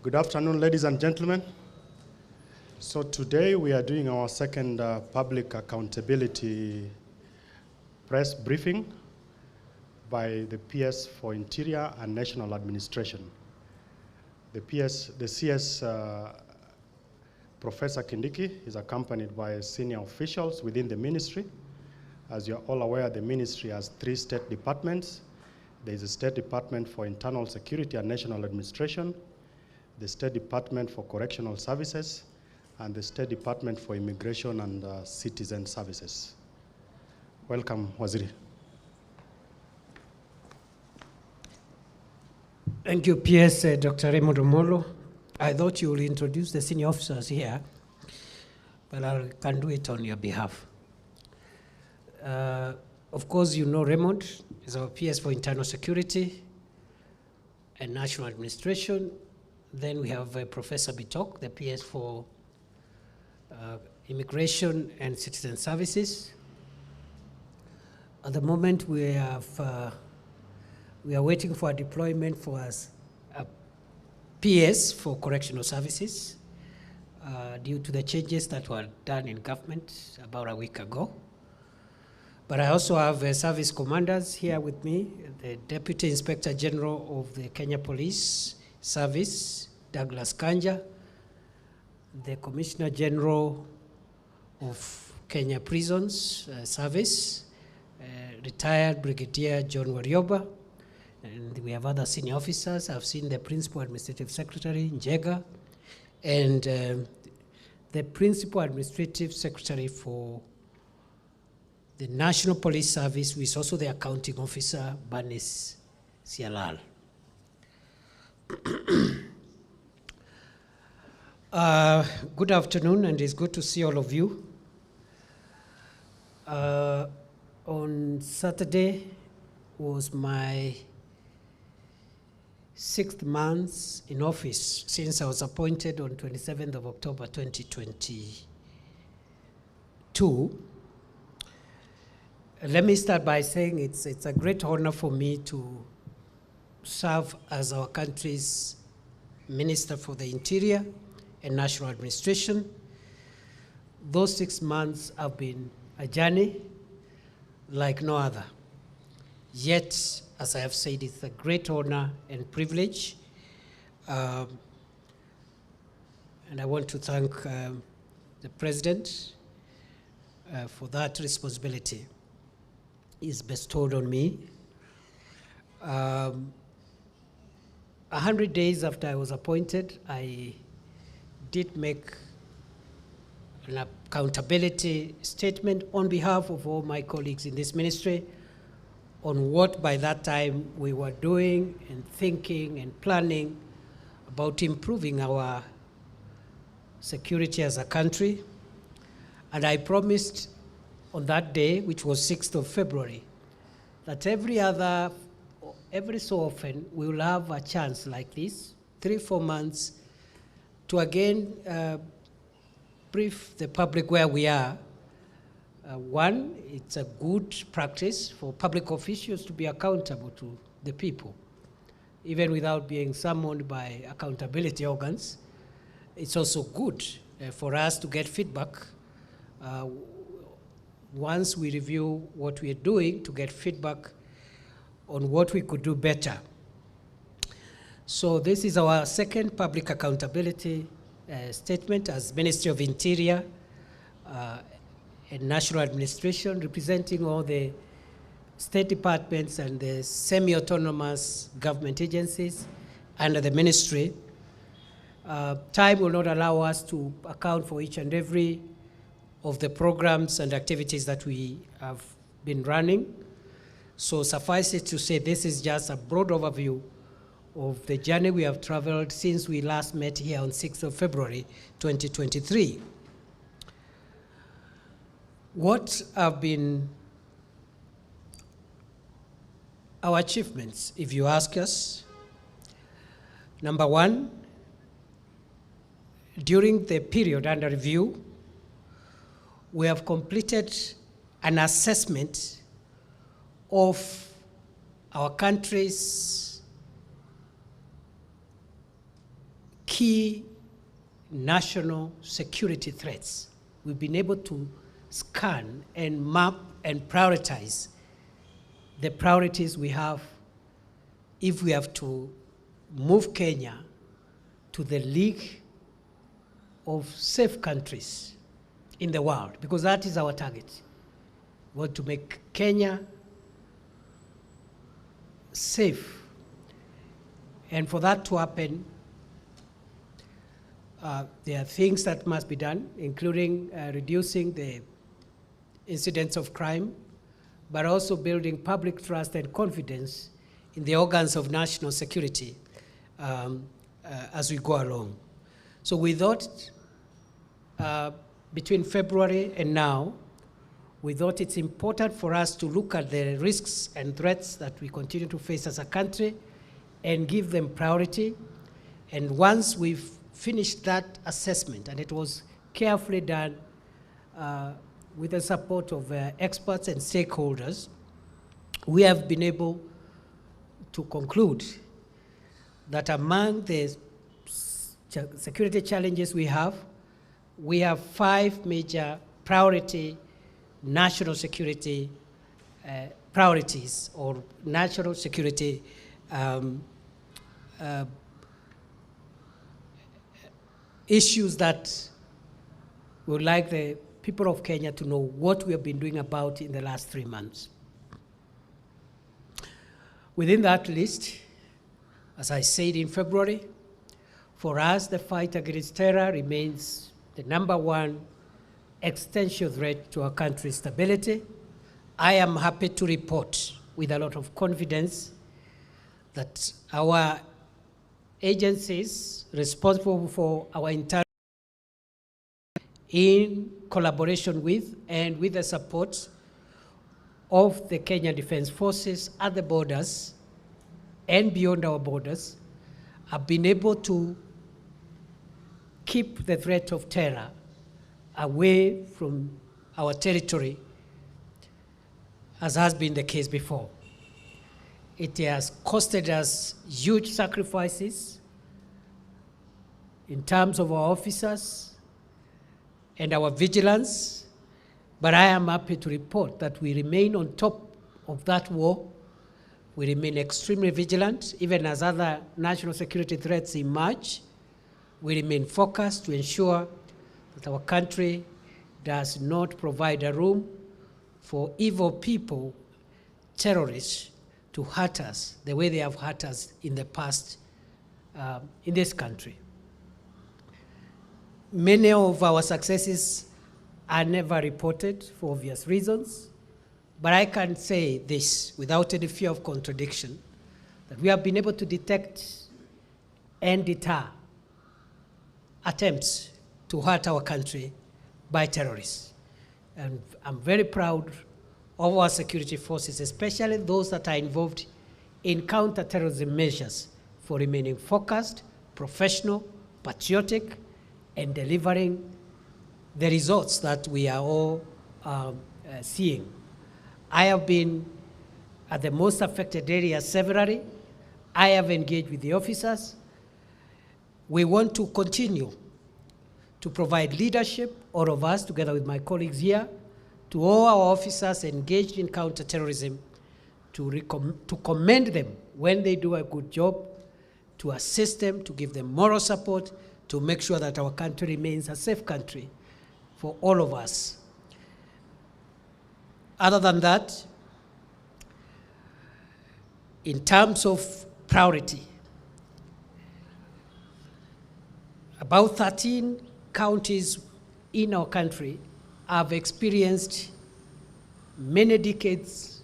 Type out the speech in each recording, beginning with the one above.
Good afternoon, ladies and gentlemen. So today we are doing our second public accountability press briefing by the PS for Interior and National Administration. The CS Professor Kindiki is accompanied by senior officials within the ministry. As you're all aware, the ministry has 3 state departments. There is a State Department for Internal Security and National Administration, the State Department for Correctional Services, and the State Department for Immigration and Citizen Services. Welcome, Waziri. Thank you, PS Dr. Raymond Omolo. I thought you will introduce the senior officers here, but I can do it on your behalf. Of course, you know Raymond is our PS for Internal Security and National Administration. Then we have Professor Bitok, the PS for Immigration and Citizen Services. At the moment, we are waiting for a deployment for us, a PS for Correctional Services due to the changes that were done in government about a week ago. But I also have service commanders here with me, the Deputy Inspector General of the Kenya Police Service, Douglas Kanja, the Commissioner General of Kenya Prisons Service, retired Brigadier John Warioba, and we have other senior officers. I've seen the Principal Administrative Secretary, Njega, and the Principal Administrative Secretary for the National Police Service, who is also the accounting officer, Banis Sialal. Good afternoon, and it's good to see all of you. On Saturday was my 6th month in office since I was appointed on 27th of October 2022. Let me start by saying it's a great honor for me to serve as our country's Minister for the Interior and National Administration. Those 6 months have been a journey like no other. Yet, as I have said, it's a great honor and privilege. And I want to thank the President for that responsibility is bestowed on me. 100 days after I was appointed, I did make an accountability statement on behalf of all my colleagues in this ministry on what by that time we were doing and thinking and planning about improving our security as a country. And I promised on that day, which was 6th of February, that every so often we will have a chance like this, 3-4 months, to again brief the public where we are. One, it's a good practice for public officials to be accountable to the people, even without being summoned by accountability organs. It's also good for us to get feedback once we review what we are doing, to get feedback on what we could do better. So this is our second public accountability statement as Ministry of Interior and National Administration, representing all the state departments and the semi-autonomous government agencies under the ministry. Time will not allow us to account for each and every of the programs and activities that we have been running. So suffice it to say, this is just a broad overview of the journey we have traveled since we last met here on 6th of February, 2023. What have been our achievements, if you ask us? Number one, during the period under review, we have completed an assessment of our country's key national security threats. We've been able to scan and map and prioritize the priorities we have if we have to move Kenya to the league of safe countries in the world, because that is our target. We want to make Kenya safe. And for that to happen, there are things that must be done, including reducing the incidents of crime, but also building public trust and confidence in the organs of national security as we go along. So we thought between February and now, we thought it's important for us to look at the risks and threats that we continue to face as a country and give them priority. And once we've finished that assessment, and it was carefully done with the support of experts and stakeholders, we have been able to conclude that among the security challenges we have 5 major priority national security priorities or national security issues that we would like the people of Kenya to know what we have been doing about in the last 3 months. Within that list, as I said in February, for us, the fight against terror remains the #1 existential threat to our country's stability. I am happy to report with a lot of confidence that our agencies responsible for our internal, in collaboration with and with the support of the Kenya Defence Forces at the borders and beyond our borders, have been able to keep the threat of terror away from our territory, as has been the case before. It has costed us huge sacrifices in terms of our officers and our vigilance, but I am happy to report that we remain on top of that war. We remain extremely vigilant, even as other national security threats emerge. We remain focused to ensure that our country does not provide a room for evil people, terrorists, to hurt us the way they have hurt us in the past in this country. Many of our successes are never reported for obvious reasons, but I can say this without any fear of contradiction, that we have been able to detect and deter attempts to hurt our country by terrorists. And I'm very proud of our security forces, especially those that are involved in counter-terrorism measures, for remaining focused, professional, patriotic, and delivering the results that we are all seeing. I have been at the most affected areas severally. I have engaged with the officers. We want to continue to provide leadership, all of us, together with my colleagues here, to all our officers engaged in counterterrorism, to commend them when they do a good job, to assist them, to give them moral support, to make sure that our country remains a safe country for all of us. Other than that, in terms of priority, about 13 counties in our country have experienced many decades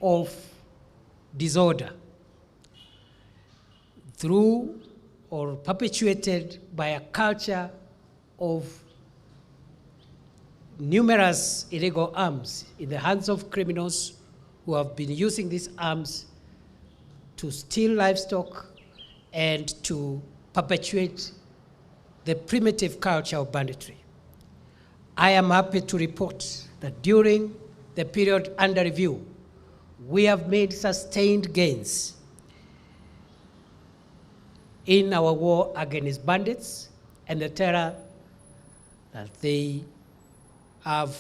of disorder through or perpetuated by a culture of numerous illegal arms in the hands of criminals who have been using these arms to steal livestock and to perpetuate the primitive culture of banditry. I am happy to report that during the period under review, we have made sustained gains in our war against bandits and the terror that they have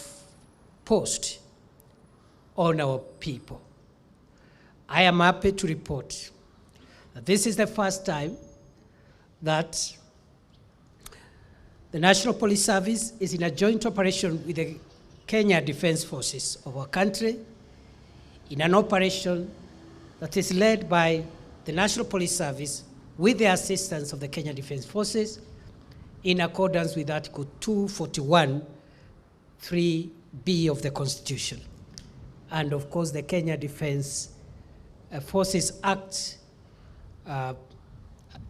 posed on our people. I am happy to report that this is the first time that the National Police Service is in a joint operation with the Kenya Defence Forces of our country, in an operation that is led by the National Police Service with the assistance of the Kenya Defence Forces in accordance with Article 241, 3B of the Constitution. And of course, the Kenya Defence Forces Act,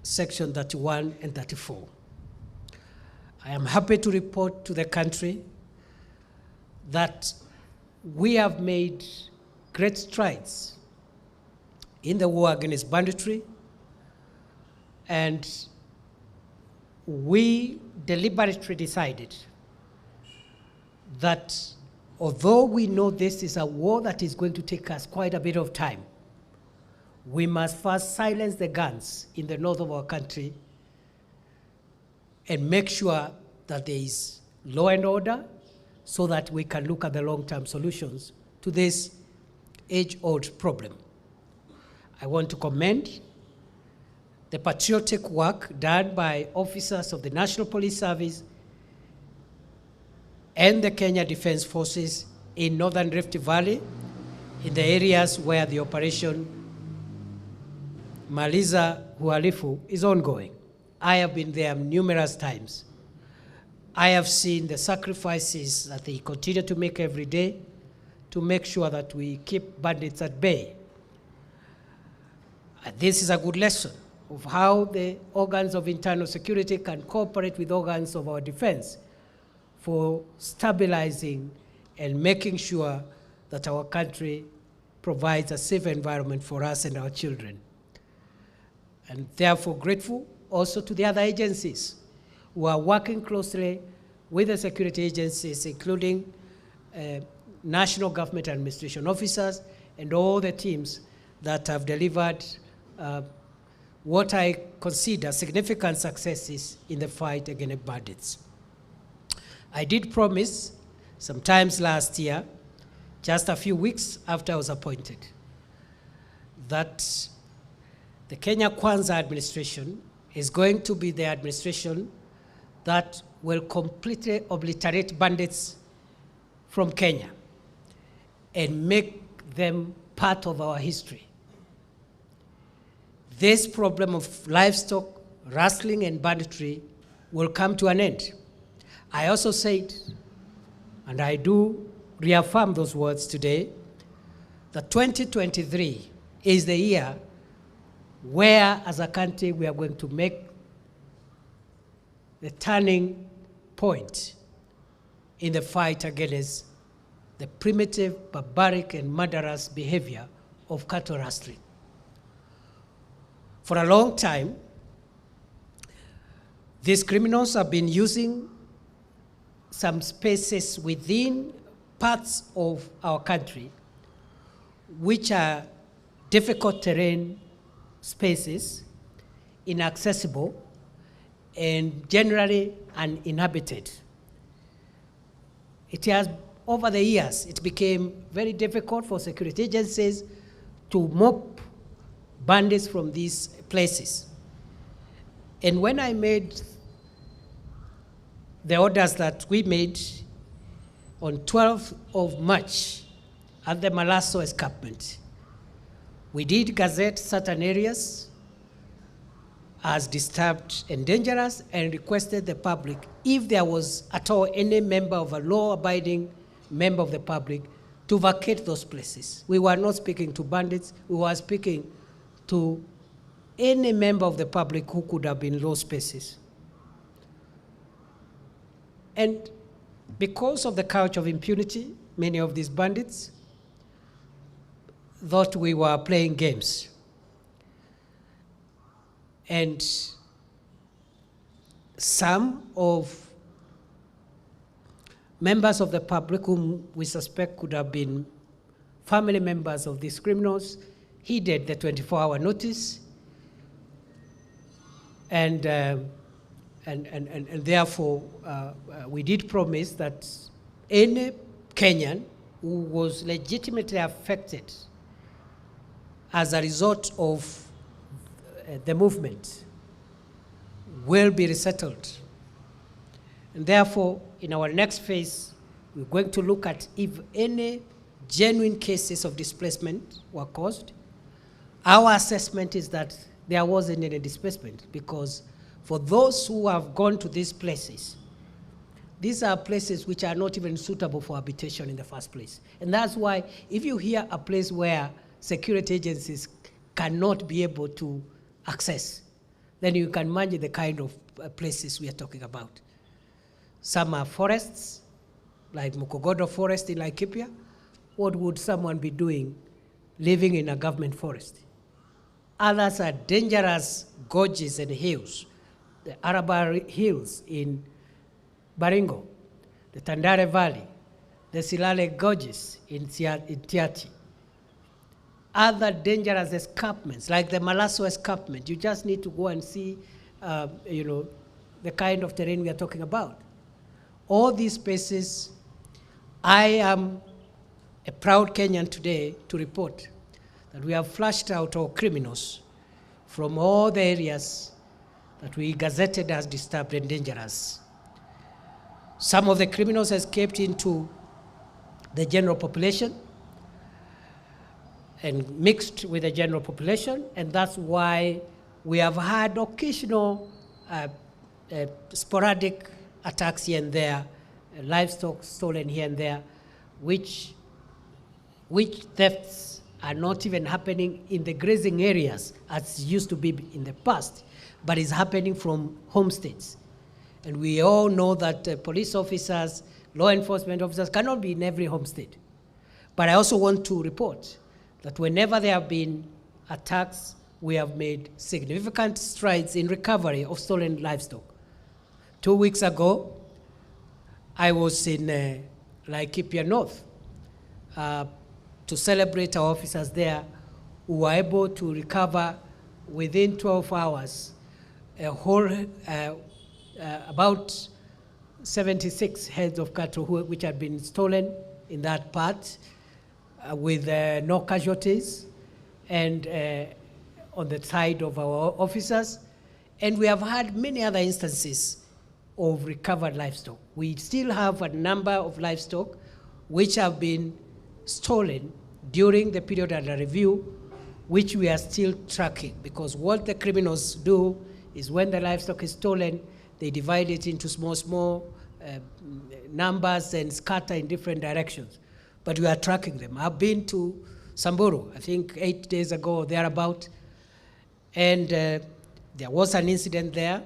Section 31 and 34. I am happy to report to the country that we have made great strides in the war against banditry, and we deliberately decided that although we know this is a war that is going to take us quite a bit of time, we must first silence the guns in the north of our country and make sure that there is law and order so that we can look at the long-term solutions to this age-old problem. I want to commend the patriotic work done by officers of the National Police Service and the Kenya Defence Forces in Northern Rift Valley, in the areas where the operation Maliza Uhalifu is ongoing. I have been there numerous times. I have seen the sacrifices that they continue to make every day to make sure that we keep bandits at bay. And this is a good lesson of how the organs of internal security can cooperate with organs of our defense for stabilizing and making sure that our country provides a safe environment for us and our children. And therefore grateful also to the other agencies who are working closely with the security agencies, including national government administration officers and all the teams that have delivered what I consider significant successes in the fight against bandits. I did promise sometimes last year, just a few weeks after I was appointed, that the Kenya Kwanza administration is going to be the administration that will completely obliterate bandits from Kenya and make them part of our history. This problem of livestock, rustling, and banditry will come to an end. I also said, and I do reaffirm those words today, that 2023 is the year where, as a country, we are going to make the turning point in the fight against the primitive, barbaric, and murderous behavior of cattle rustling. For a long time, these criminals have been using some spaces within parts of our country which are difficult terrain spaces, inaccessible, and generally uninhabited. It has, over the years, it became very difficult for security agencies to mop bandits from these places. And when I made the orders that we made on 12th of March at the Malaso escarpment, we did gazette certain areas as disturbed and dangerous and requested the public, if there was at all any member of a law-abiding member of the public, to vacate those places. We were not speaking to bandits, we were speaking to any member of the public who could have been in those spaces. And because of the culture of impunity, many of these bandits thought we were playing games. And some of members of the public whom we suspect could have been family members of these criminals heeded the 24-hour notice And therefore, we did promise that any Kenyan who was legitimately affected as a result of the movement will be resettled. And therefore, in our next phase, we're going to look at if any genuine cases of displacement were caused. Our assessment is that there wasn't any displacement, because for those who have gone to these places, these are places which are not even suitable for habitation in the first place. And that's why if you hear a place where security agencies cannot be able to access, then you can imagine the kind of places we are talking about. Some are forests, like Mukogodo Forest in Laikipia. What would someone be doing living in a government forest? Others are dangerous gorges and hills. The Araba Hills in Baringo, the Tandare Valley, the Silale Gorges in Tiati. Other dangerous escarpments, like the Malaso escarpment. You just need to go and see, the kind of terrain we are talking about. All these places, I am a proud Kenyan today to report that we have flushed out our criminals from all the areas that we gazetted as disturbed and dangerous. Some of the criminals escaped into the general population and mixed with the general population, and that's why we have had occasional sporadic attacks here and there, livestock stolen here and there, which thefts are not even happening in the grazing areas as used to be in the past, but is happening from homesteads. And we all know that police officers, law enforcement officers cannot be in every homestead. But I also want to report that whenever there have been attacks, we have made significant strides in recovery of stolen livestock. 2 weeks ago, I was in Laikipia North to celebrate our officers there who were able to recover within 12 hours a whole, about 76 heads of cattle which had been stolen in that part with no casualties and on the side of our officers. And we have had many other instances of recovered livestock. We still have a number of livestock which have been stolen during the period under review, which we are still tracking, because what the criminals do is when the livestock is stolen, they divide it into small numbers and scatter in different directions. But we are tracking them. I've been to Samburu, I think 8 days ago or thereabout, and there was an incident there,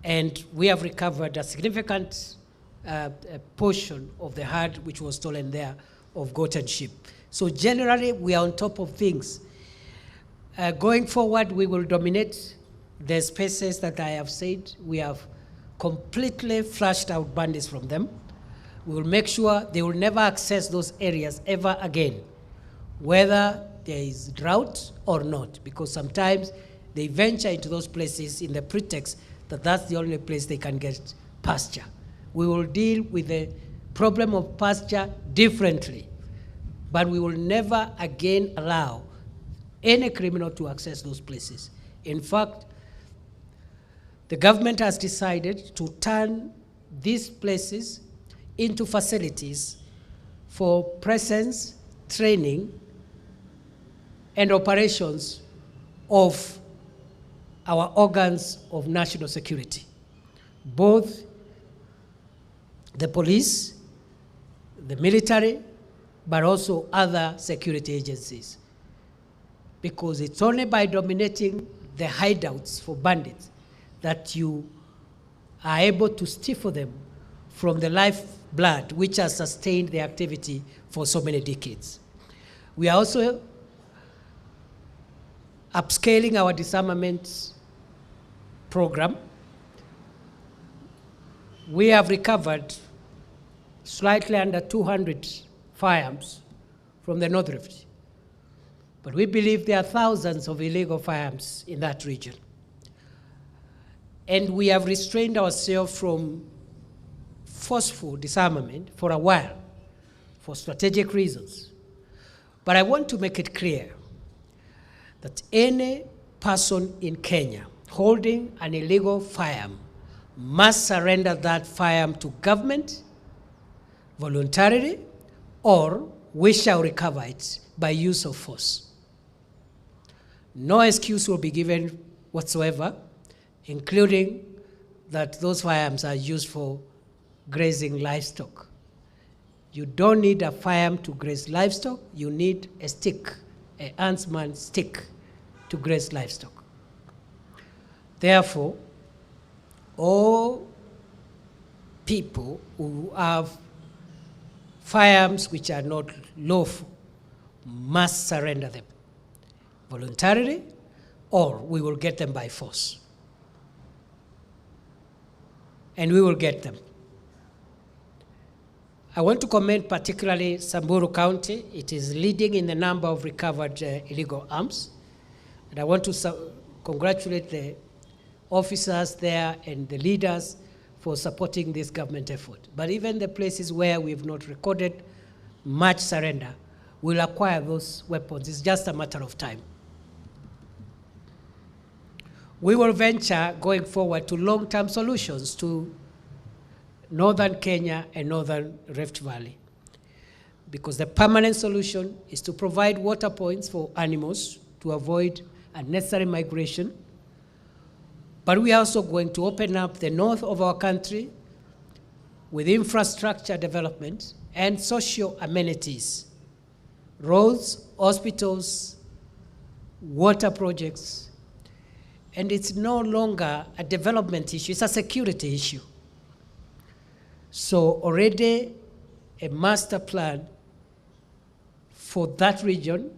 and we have recovered a significant portion of the herd which was stolen there of goat and sheep. So generally, we are on top of things. Going forward, we will dominate the spaces that I have said. We have completely flushed out bandits from them. We will make sure they will never access those areas ever again, whether there is drought or not, because sometimes they venture into those places in the pretext that that's the only place they can get pasture. We will deal with the problem of pasture differently, but we will never again allow any criminal to access those places. In fact, the government has decided to turn these places into facilities for presence, training, and operations of our organs of national security, both the police, the military, but also other security agencies. Because it's only by dominating the hideouts for bandits that you are able to stifle them from the lifeblood which has sustained their activity for so many decades. We are also upscaling our disarmament program. We have recovered slightly under 200 firearms from the North Rift. But we believe there are thousands of illegal firearms in that region. And we have restrained ourselves from forceful disarmament for a while, for strategic reasons. But I want to make it clear that any person in Kenya holding an illegal firearm must surrender that firearm to government voluntarily, or we shall recover it by use of force. No excuse will be given whatsoever, including that those firearms are used for grazing livestock. You don't need a firearm to graze livestock, you need a stick, a huntsman stick to graze livestock. Therefore, all people who have firearms which are not lawful must surrender them voluntarily, or we will get them by force. And we will get them. I want to commend particularly Samburu County. It is leading in the number of recovered illegal arms. And I want to congratulate the officers there and the leaders for supporting this government effort. But even the places where we have not recorded much surrender will acquire those weapons. It's just a matter of time. We will venture going forward to long-term solutions to northern Kenya and northern Rift Valley, because the permanent solution is to provide water points for animals to avoid unnecessary migration. But we are also going to open up the north of our country with infrastructure development and social amenities, roads, hospitals, water projects. And it's no longer a development issue, it's a security issue. So already a master plan for that region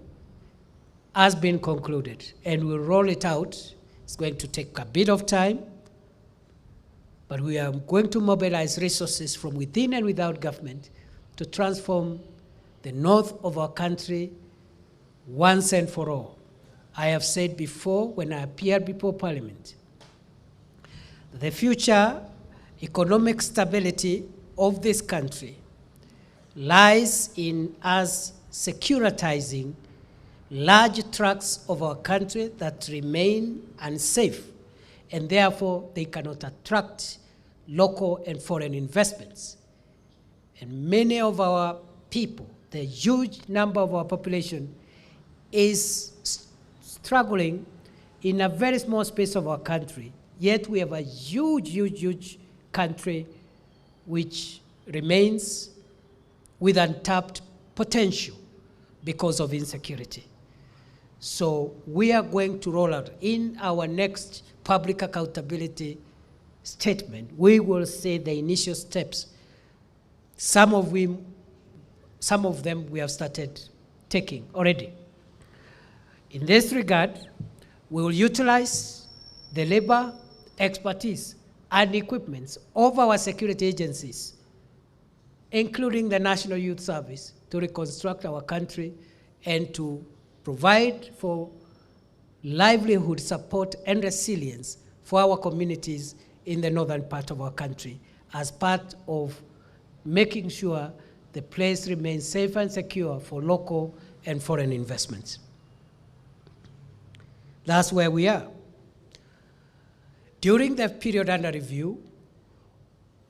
has been concluded, and we'll roll it out. It's going to take a bit of time, but we are going to mobilize resources from within and without government to transform the north of our country once and for all. I have said before when I appeared before Parliament, the future economic stability of this country lies in us securitizing large tracts of our country that remain unsafe, and therefore they cannot attract local and foreign investments. And many of our people, the huge number of our population, is struggling in a very small space of our country, yet we have a huge, huge, huge country which remains with untapped potential because of insecurity. So we are going to roll out in our next public accountability statement, we will say the initial steps. Some of them we have started taking already. In this regard, we will utilize the labor, expertise, and equipments of our security agencies, including the National Youth Service, to reconstruct our country and to provide for livelihood support and resilience for our communities in the northern part of our country as part of making sure the place remains safe and secure for local and foreign investments. That's where we are. During the period under review,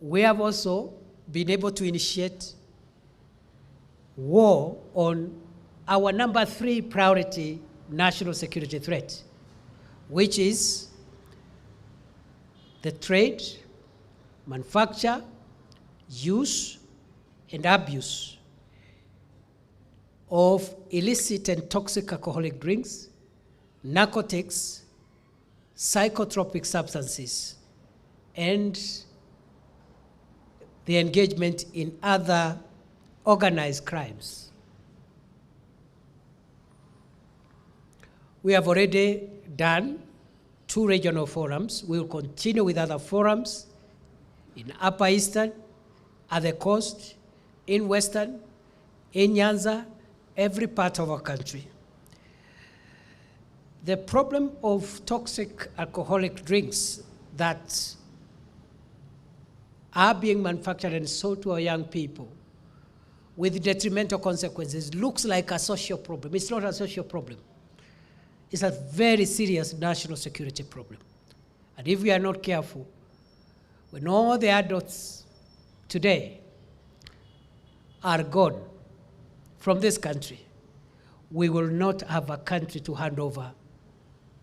we have also been able to initiate war on our number 3 priority national security threat, which is the trade, manufacture, use, and abuse of illicit and toxic alcoholic drinks, narcotics, psychotropic substances, and the engagement in other organized crimes. We have already done 2 regional forums. We will continue with other forums in Upper Eastern, at the coast, in Western, in Nyanza, every part of our country. The problem of toxic alcoholic drinks that are being manufactured and sold to our young people with detrimental consequences looks like a social problem. It's not a social problem. It's a very serious national security problem. And if we are not careful, when all the adults today are gone from this country, we will not have a country to hand over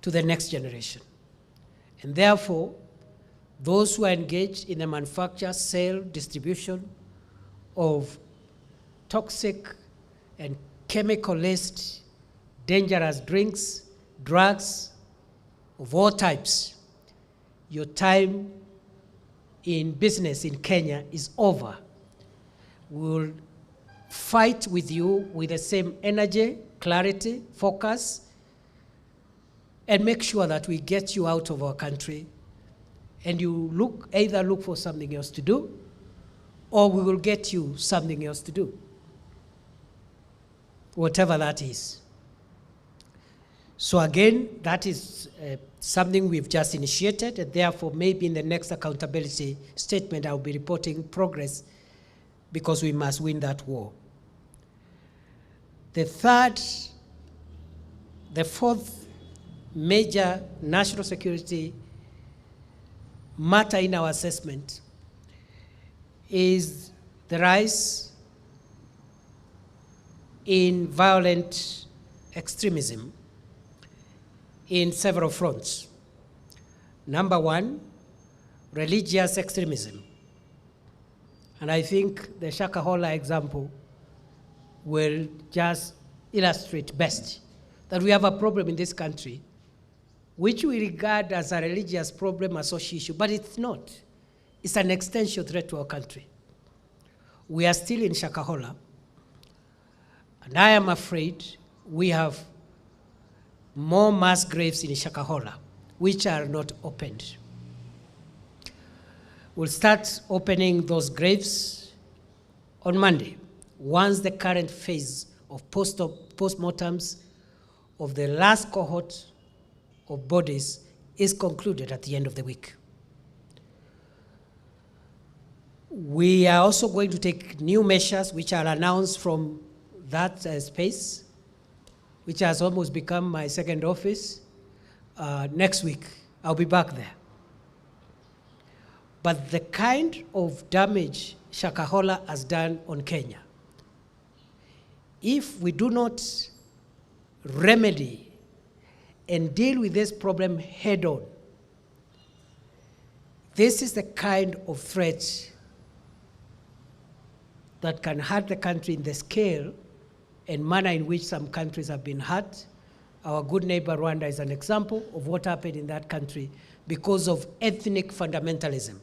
to the next generation. And therefore, those who are engaged in the manufacture, sale, distribution of toxic and chemical-laced dangerous drinks, drugs of all types, your time in business in Kenya is over. We will fight with you with the same energy, clarity, focus, and make sure that we get you out of our country and you either look for something else to do, or we will get you something else to do, whatever that is. So again, that is something we've just initiated, and therefore maybe in the next accountability statement I'll be reporting progress, because we must win that war. The fourth major national security matter in our assessment is the rise in violent extremism in several fronts. Number one, religious extremism. And I think the Shakahola example will just illustrate best that we have a problem in this country which we regard as a religious problem, a social issue, but it's not. It's an existential threat to our country. We are still in Shakahola, and I am afraid we have more mass graves in Shakahola, which are not opened. We'll start opening those graves on Monday, once the current phase of postmortems of the last cohort of bodies is concluded at the end of the week. We are also going to take new measures which are announced from that space, which has almost become my second office. Next week, I'll be back there. But the kind of damage Shakahola has done on Kenya, if we do not remedy and deal with this problem head on, this is the kind of threat that can hurt the country in the scale and manner in which some countries have been hurt. Our good neighbor Rwanda is an example of what happened in that country because of ethnic fundamentalism.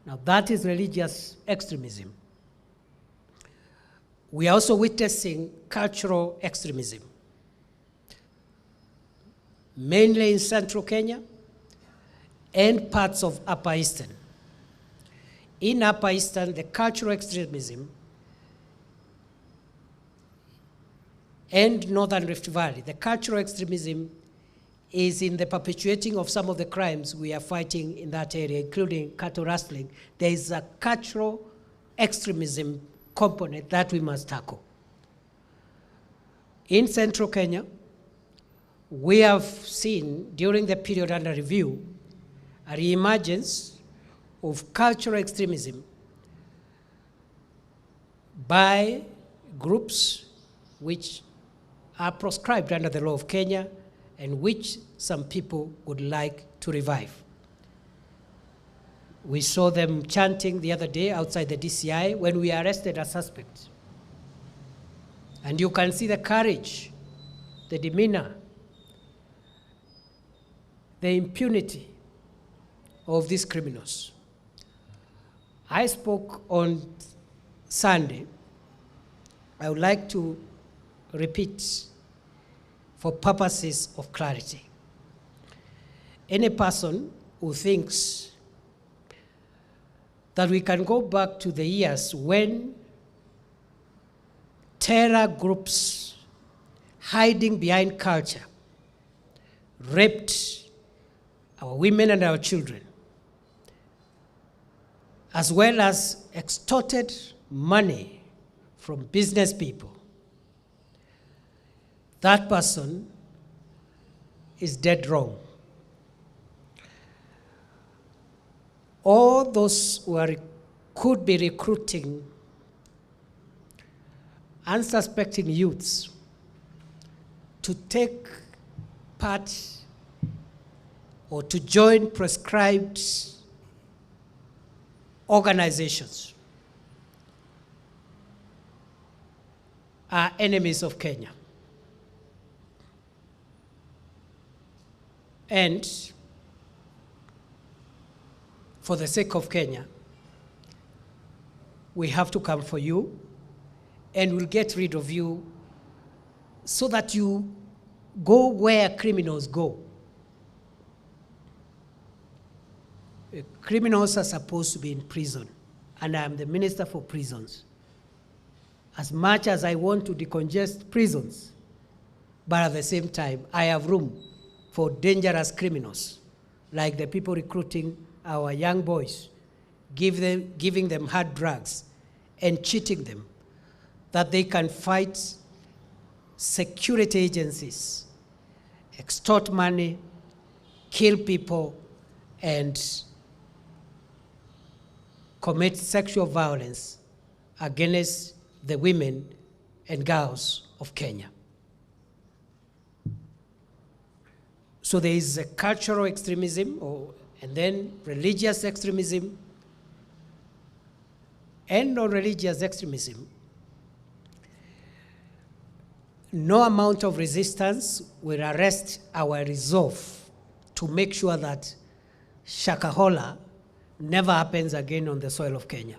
Now that is religious extremism. We are also witnessing cultural extremism, mainly in central Kenya and parts of Upper Eastern. In Upper Eastern, the cultural extremism, and Northern Rift Valley, the cultural extremism is in the perpetuating of some of the crimes we are fighting in that area, including cattle rustling. There is a cultural extremism component that we must tackle. In central Kenya, we have seen during the period under review a reemergence of cultural extremism by groups which are proscribed under the law of Kenya and which some people would like to revive. We saw them chanting the other day outside the DCI when we arrested a suspect. And you can see the courage, the demeanor, the impunity of these criminals. I spoke on Sunday. I would like to repeat for purposes of clarity. Any person who thinks that we can go back to the years when terror groups hiding behind culture raped our women and our children, as well as extorted money from business people, that person is dead wrong. All those who could be recruiting unsuspecting youths to take part or to join prescribed organizations are enemies of Kenya. And for the sake of Kenya, we have to come for you, and we'll get rid of you so that you go where criminals go. Criminals are supposed to be in prison, and I'm the Minister for Prisons. As much as I want to decongest prisons, but at the same time, I have room for dangerous criminals, like the people recruiting our young boys, giving them hard drugs and cheating them, that they can fight security agencies, extort money, kill people, and commit sexual violence against the women and girls of Kenya. So there is a cultural extremism, and then religious extremism, and non-religious extremism. No amount of resistance will arrest our resolve to make sure that Shakahola never happens again on the soil of Kenya.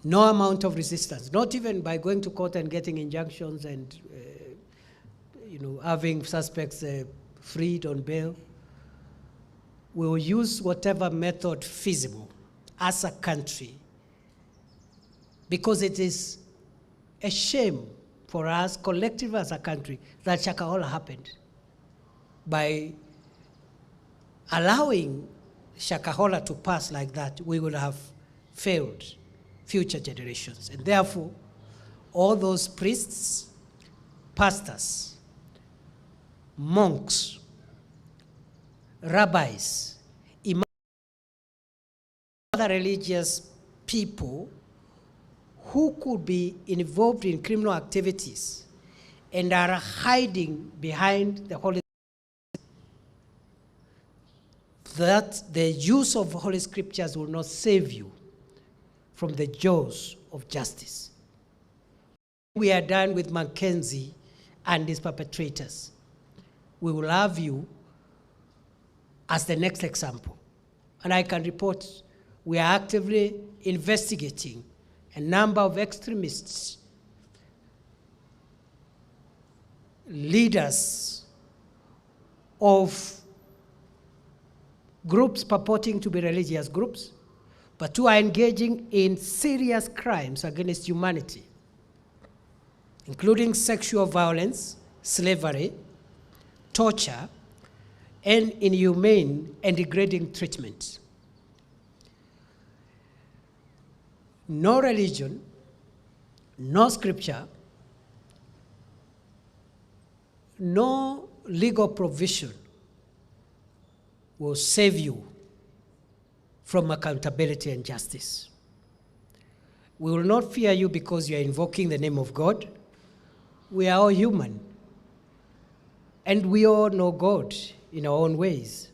No amount of resistance, not even by going to court and getting injunctions and having suspects freed on bail. We will use whatever method feasible as a country, because it is a shame for us collectively as a country that Shakahola happened. By allowing Shakahola to pass like that, we would have failed future generations. And therefore, all those priests, pastors, monks, rabbis, imams, other religious people who could be involved in criminal activities and are hiding behind the Holy Scriptures, that the use of Holy Scriptures will not save you from the jaws of justice. We are done with Mackenzie and his perpetrators. We will have you as the next example. And I can report we are actively investigating a number of extremists, leaders of groups purporting to be religious groups, but who are engaging in serious crimes against humanity, including sexual violence, slavery, torture, and inhumane and degrading treatment. No religion, no scripture, no legal provision will save you from accountability and justice. We will not fear you because you are invoking the name of God. We are all human, and we all know God in our own ways.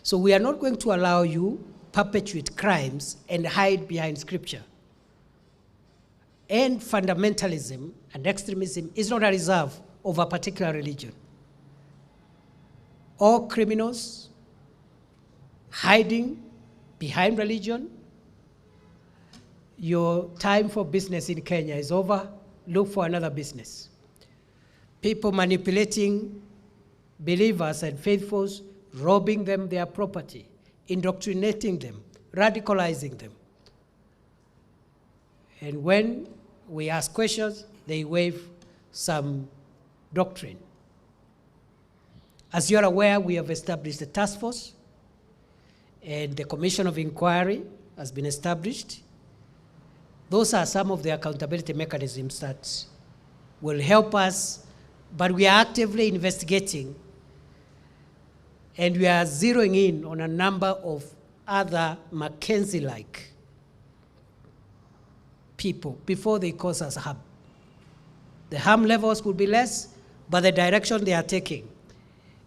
So we are not going to allow you perpetuate crimes and hide behind scripture. And fundamentalism and extremism is not a reserve of a particular religion. All criminals hiding behind religion, your time for business in Kenya is over. Look for another business. People manipulating believers and faithfuls, robbing them their property, indoctrinating them, radicalizing them. And when we ask questions, they wave some doctrine. As you're aware, we have established a task force, and the Commission of Inquiry has been established. Those are some of the accountability mechanisms that will help us, but we are actively investigating, and we are zeroing in on a number of other McKinsey-like people before they cause us harm. The harm levels could be less, but the direction they are taking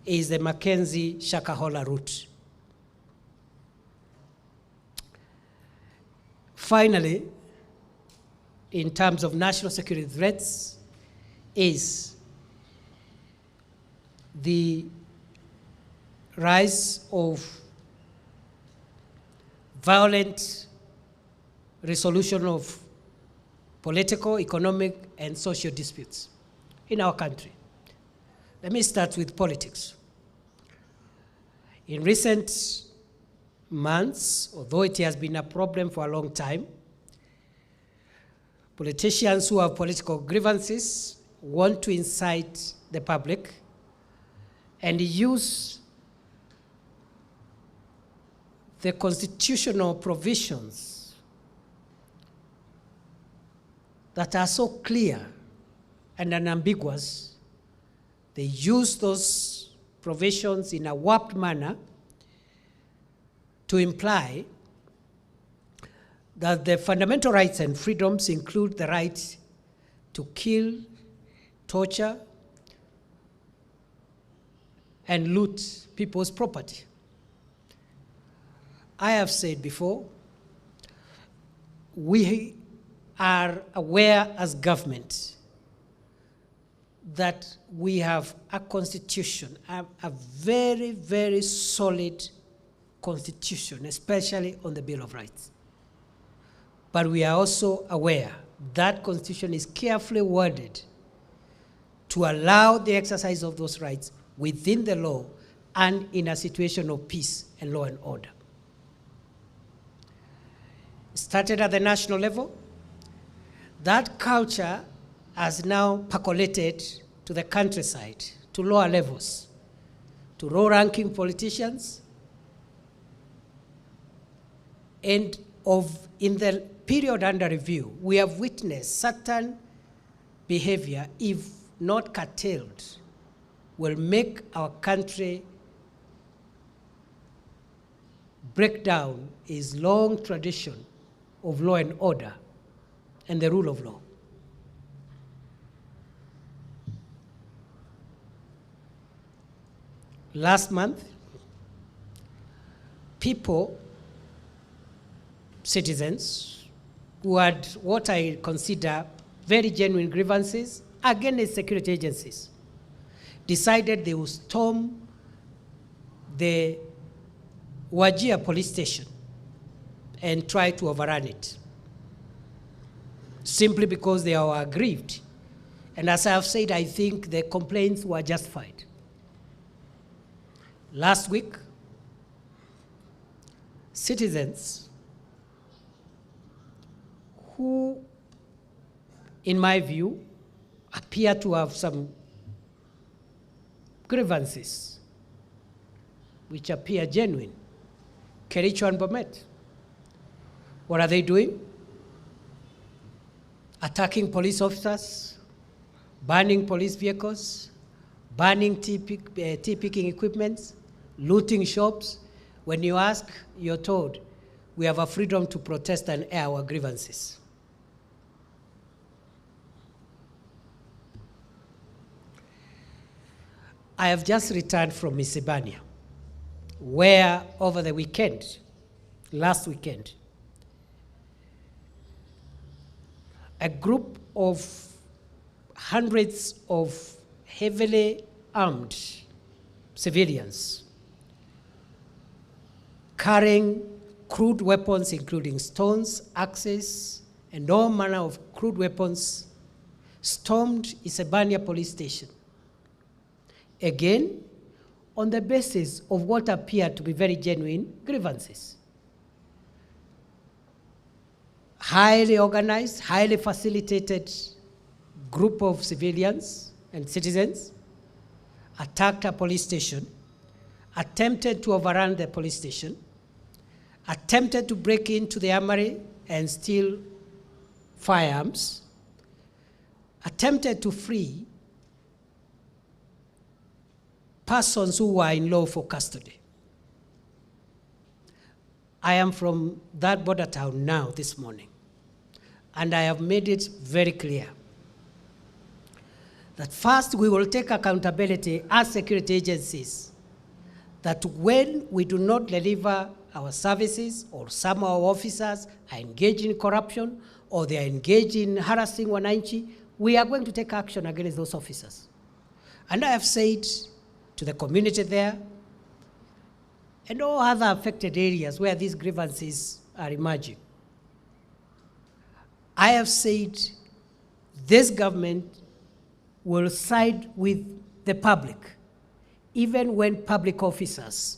is the Mackenzie-Shakahola route. Finally, in terms of national security threats, is the rise of violent resolution of political, economic, and social disputes in our country. Let me start with politics. In recent months, although it has been a problem for a long time, politicians who have political grievances want to incite the public and use the constitutional provisions that are so clear and unambiguous. They use those provisions in a warped manner to imply that the fundamental rights and freedoms include the right to kill, torture, and loot people's property. I have said before, we are aware as government that we have a constitution, a very, very solid constitution, especially on the Bill of Rights. But we are also aware that constitution is carefully worded to allow the exercise of those rights within the law and in a situation of peace and law and order. Started at the national level. That culture has now percolated to the countryside, to lower levels, to low-ranking politicians, and in the period under review, we have witnessed certain behavior, if not curtailed, will make our country break down its long tradition of law and order and the rule of law. Last month, people, citizens, who had what I consider very genuine grievances against security agencies, decided they would storm the Wajir police station and try to overrun it, simply because they are aggrieved. And as I have said, I think the complaints were justified. Last week, citizens who, in my view, appear to have some grievances which appear genuine, Kericho and Bomet. What are they doing? Attacking police officers, burning police vehicles, burning tea-picking equipment, looting shops. When you ask, you're told, we have a freedom to protest and air our grievances. I have just returned from Isebania, where over the weekend, last weekend, a group of hundreds of heavily armed civilians carrying crude weapons, including stones, axes, and all manner of crude weapons, stormed Isebania police station. Again, on the basis of what appeared to be very genuine grievances. Highly organized, highly facilitated group of civilians and citizens, attacked a police station, attempted to overrun the police station, attempted to break into the armory and steal firearms, attempted to free persons who were in lawful custody. I am from that border town now this morning, and I have made it very clear that first we will take accountability as security agencies that when we do not deliver our services or some of our officers are engaged in corruption or they are engaged in harassing wananchi, we are going to take action against those officers. And I have said to the community there and all other affected areas where these grievances are emerging, I have said this government will side with the public, even when public officers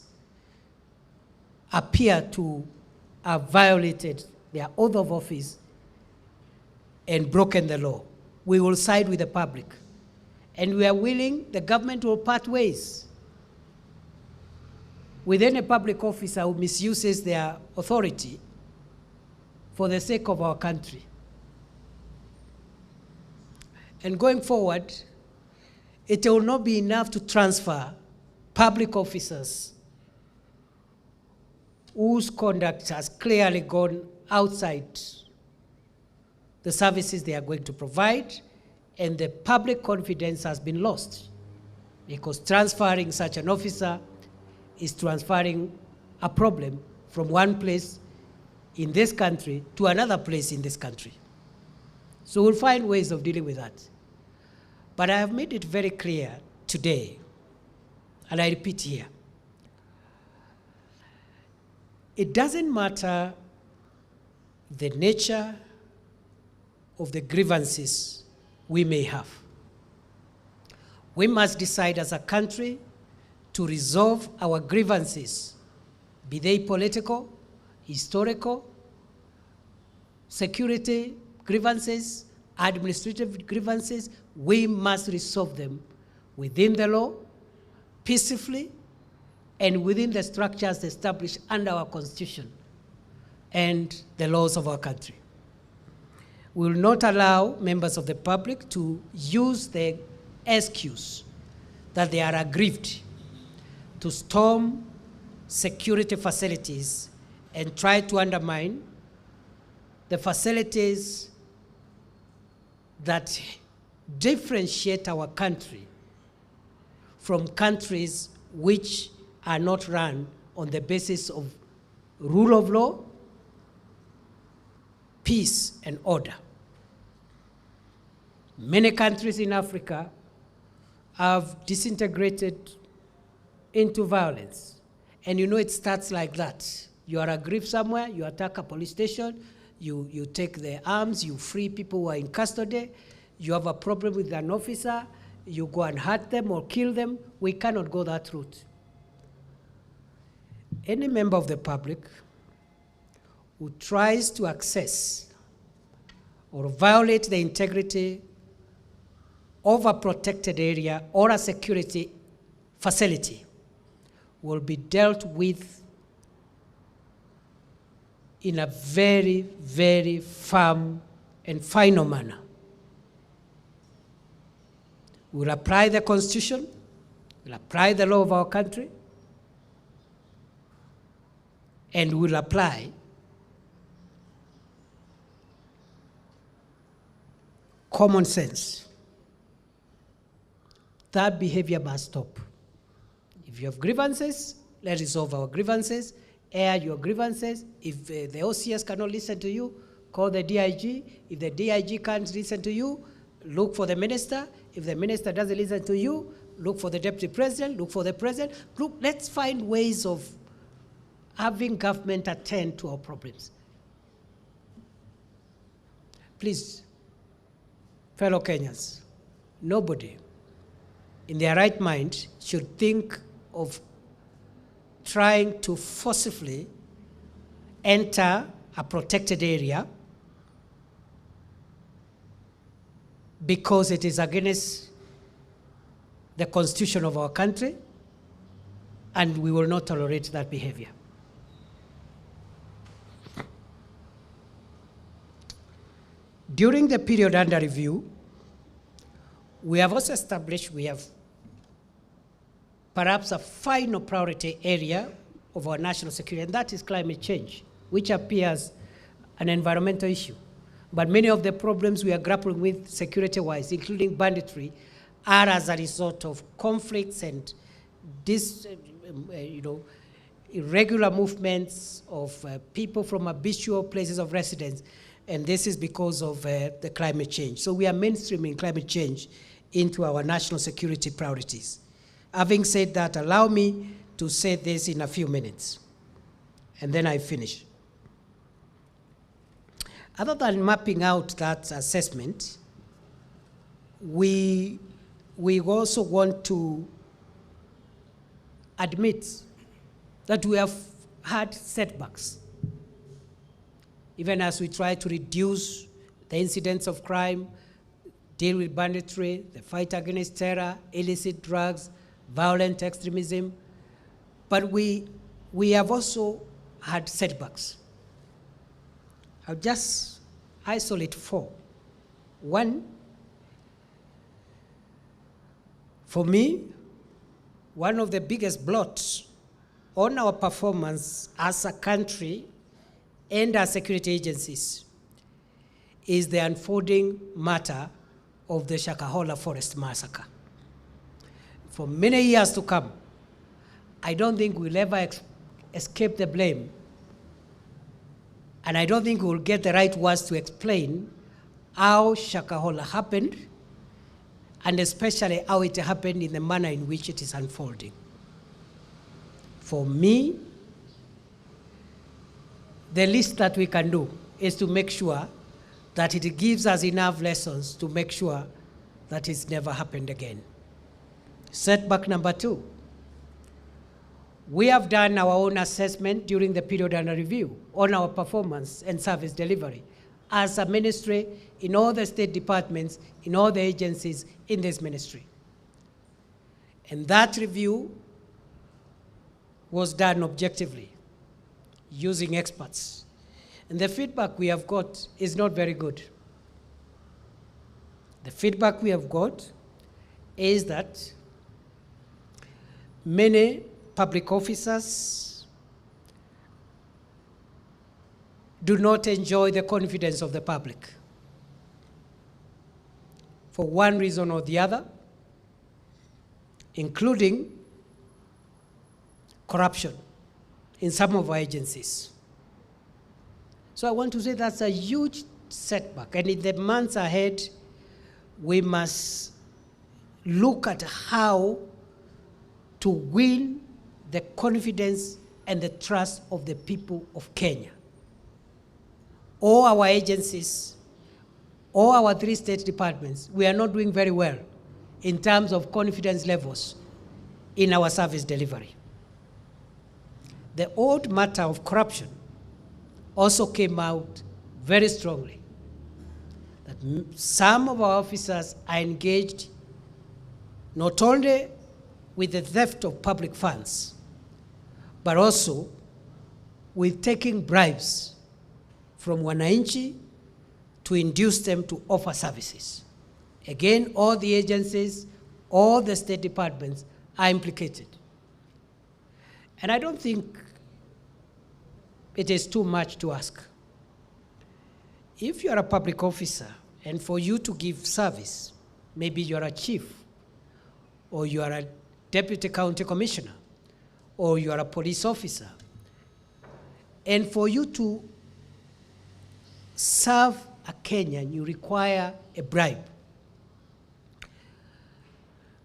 appear to have violated their oath of office and broken the law. We will side with the public. And we are willing, the government will part ways with any public officer who misuses their authority for the sake of our country. And going forward, it will not be enough to transfer public officers whose conduct has clearly gone outside the services they are going to provide, and the public confidence has been lost, because transferring such an officer is transferring a problem from one place in this country to another place in this country. So we'll find ways of dealing with that. But I have made it very clear today, and I repeat here, it doesn't matter the nature of the grievances we may have. We must decide as a country to resolve our grievances, be they political, historical, security grievances, administrative grievances. We must resolve them within the law, peacefully, and within the structures established under our Constitution and the laws of our country. We will not allow members of the public to use the excuse that they are aggrieved to storm security facilities and try to undermine the facilities that differentiate our country from countries which are not run on the basis of rule of law, peace, and order. Many countries in Africa have disintegrated into violence. And you know it starts like that. You are aggrieved somewhere, you attack a police station, you take their arms, you free people who are in custody, you have a problem with an officer, you go and hurt them or kill them. We cannot go that route. Any member of the public who tries to access or violate the integrity of a protected area or a security facility will be dealt with in a very, very firm and final manner. We'll apply the Constitution, we'll apply the law of our country, and we'll apply common sense. That behavior must stop. If you have grievances, let's resolve our grievances, air your grievances. If the OCS cannot listen to you, call the DIG. If the DIG can't listen to you, look for the minister. If the minister doesn't listen to you, look for the deputy president, look for the president. Look, let's find ways of having government attend to our problems. Please, fellow Kenyans, nobody in their right mind should think of trying to forcibly enter a protected area because it is against the constitution of our country, and we will not tolerate that behavior. During the period under review, we have also established, we have perhaps a final priority area of our national security, and that is climate change, which appears an environmental issue. But many of the problems we are grappling with security-wise, including banditry, are as a result of conflicts and irregular movements of people from habitual places of residence, and this is because of the climate change. So we are mainstreaming climate change into our national security priorities. Having said that, allow me to say this in a few minutes, and then I finish. Other than mapping out that assessment, we also want to admit that we have had setbacks, even as we try to reduce the incidence of crime, deal with banditry, the fight against terror, illicit drugs, violent extremism. But we have also had setbacks. I'll just isolate 4. One, for me, one of the biggest blots on our performance as a country and as security agencies is the unfolding matter of the Shakahola Forest Massacre. For many years to come, I don't think we'll ever escape the blame, and I don't think we'll get the right words to explain how Shakahola happened, and especially how it happened in the manner in which it is unfolding. For me, the least that we can do is to make sure that it gives us enough lessons to make sure that it's never happened again. Setback number 2. We have done our own assessment during the period under review on our performance and service delivery as a ministry, in all the state departments, in all the agencies in this ministry. And that review was done objectively, using experts. And the feedback we have got is not very good. The feedback we have got is that many public officers do not enjoy the confidence of the public for one reason or the other, including corruption in some of our agencies. So I want to say that's a huge setback, and in the months ahead, we must look at how to win the confidence and the trust of the people of Kenya. All our agencies, all our 3 state departments, we are not doing very well in terms of confidence levels in our service delivery. The old matter of corruption also came out very strongly, that some of our officers are engaged not only with the theft of public funds, but also with taking bribes from wananchi to induce them to offer services. Again, all the agencies, all the state departments are implicated. And I don't think it is too much to ask. If you are a public officer, and for you to give service, maybe you are a chief, or you are a deputy county commissioner, or you are a police officer, and for you to serve a Kenyan, you require a bribe.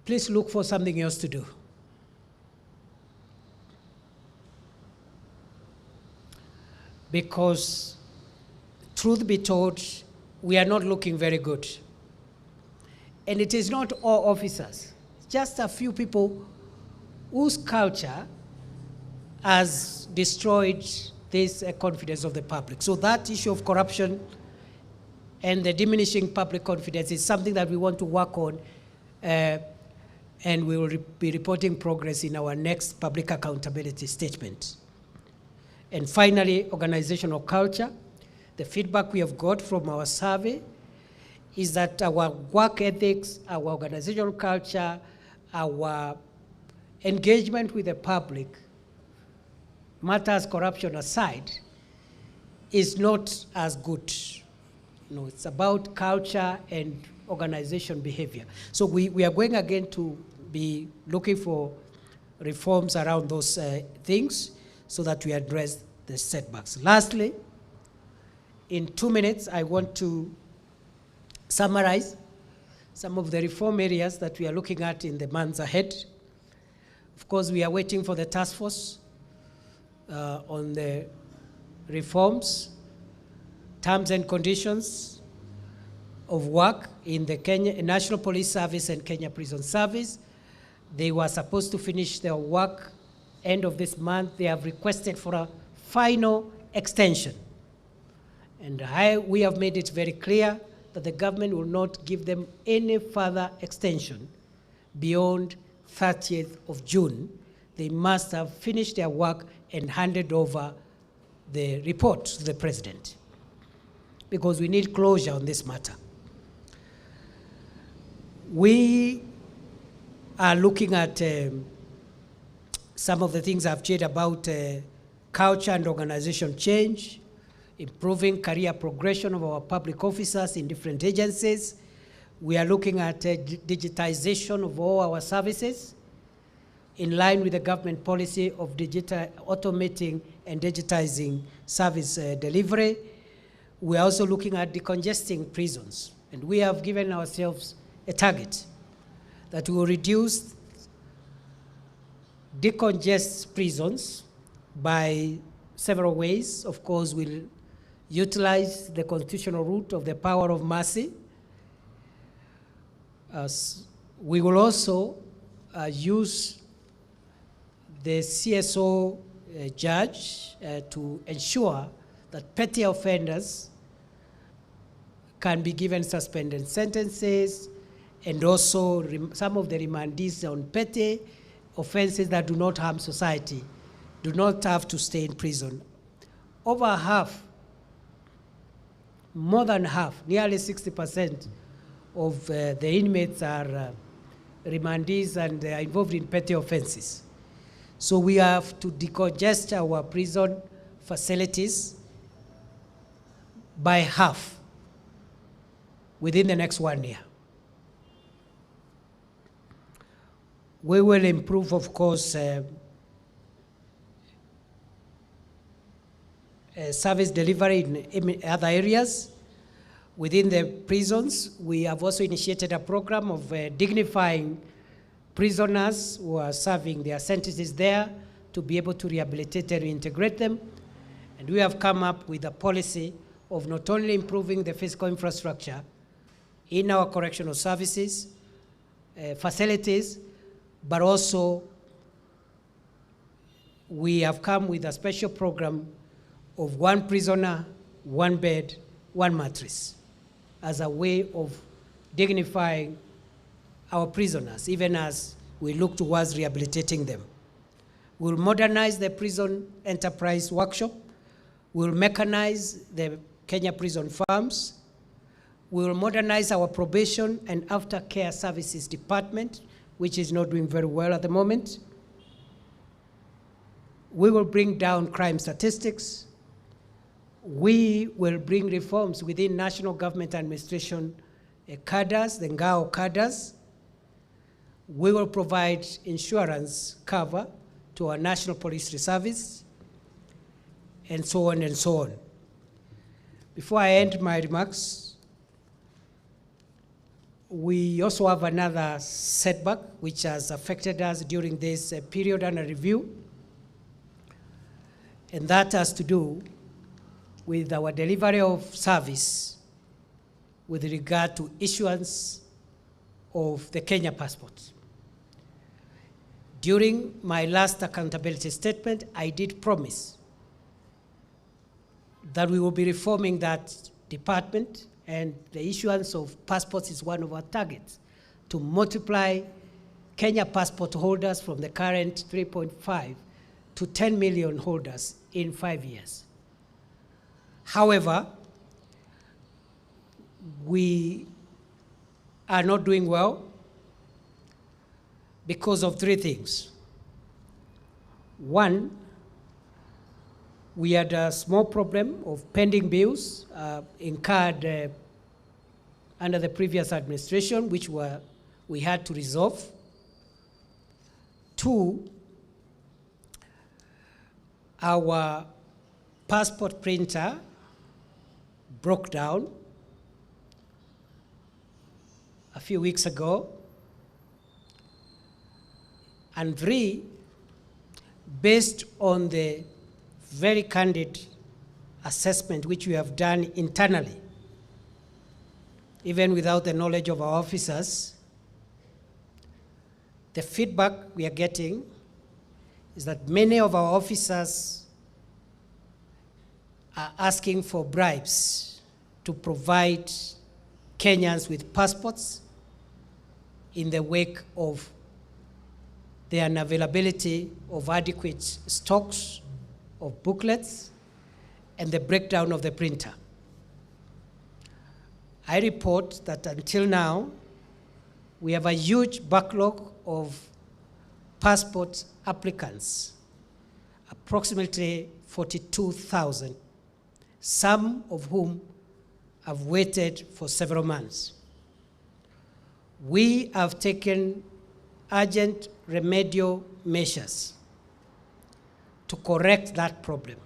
Please look for something else to do. Because, truth be told, we are not looking very good. And it is not all officers, just a few people whose culture has destroyed this confidence of the public. So that issue of corruption and the diminishing public confidence is something that we want to work on and we will be reporting progress in our next public accountability statement. And finally, organizational culture. The feedback we have got from our survey is that our work ethics, our organizational culture, our engagement with the public, matters corruption aside, is not as good. It's about culture and organization behavior. So we are going again to be looking for reforms around those things so that we address the setbacks. Lastly, in 2 minutes, I want to summarize some of the reform areas that we are looking at in the months ahead. Of course, we are waiting for the task force on the reforms, terms and conditions of work in the Kenya National Police Service and Kenya Prison Service. They were supposed to finish their work end of this month. They have requested for a final extension. And we have made it very clear that the government will not give them any further extension beyond 30th of June. They must have finished their work and handed over the report to the president, because we need closure on this matter. We are looking at some of the things I've shared about culture and organization change, improving career progression of our public officers in different agencies. We are looking at digitization of all our services in line with the government policy of automating and digitizing service delivery. We are also looking at decongesting prisons, and we have given ourselves a target that will reduce decongest prisons by several ways. Of course, we'll utilize the constitutional route of the power of mercy. We will also use the CSO judge to ensure that petty offenders can be given suspended sentences, and also some of the remandees on petty offenses that do not harm society do not have to stay in prison. Over half, more than half, nearly 60% of the inmates are remandees and are involved in petty offenses. So we have to decongest our prison facilities by half within the next 1 year. We will improve, of course, service delivery in other areas. Within the prisons, we have also initiated a program of dignifying prisoners who are serving their sentences there to be able to rehabilitate and reintegrate them. And we have come up with a policy of not only improving the physical infrastructure in our correctional services, facilities, but also we have come with a special program of 1 prisoner, 1 bed, 1 mattress as a way of dignifying our prisoners, even as we look towards rehabilitating them. We'll modernize the prison enterprise workshop. We'll mechanize the Kenya Prison Farms. We'll modernize our probation and aftercare services department, which is not doing very well at the moment. We will bring down crime statistics. We will bring reforms within national government administration cadres, the NGAO cadres. We will provide insurance cover to our National Police Service, and so on and so on. Before I end my remarks, we also have another setback which has affected us during this period under review, and that has to do with our delivery of service with regard to issuance of the Kenya passport. During my last accountability statement, I did promise that we will be reforming that department, and the issuance of passports is one of our targets, to multiply Kenya passport holders from the current 3.5 to 10 million holders in 5 years. However, we are not doing well because of three things. One, we had a small problem of pending bills incurred under the previous administration, which we had to resolve. Two, our passport printer broke down a few weeks ago. And three, based on the very candid assessment which we have done internally, even without the knowledge of our officers, the feedback we are getting is that many of our officers are asking for bribes to provide Kenyans with passports in the wake of the unavailability of adequate stocks of booklets and the breakdown of the printer. I report that until now, we have a huge backlog of passport applicants, approximately 42,000, some of whom have waited for several months. We have taken urgent remedial measures to correct that problem.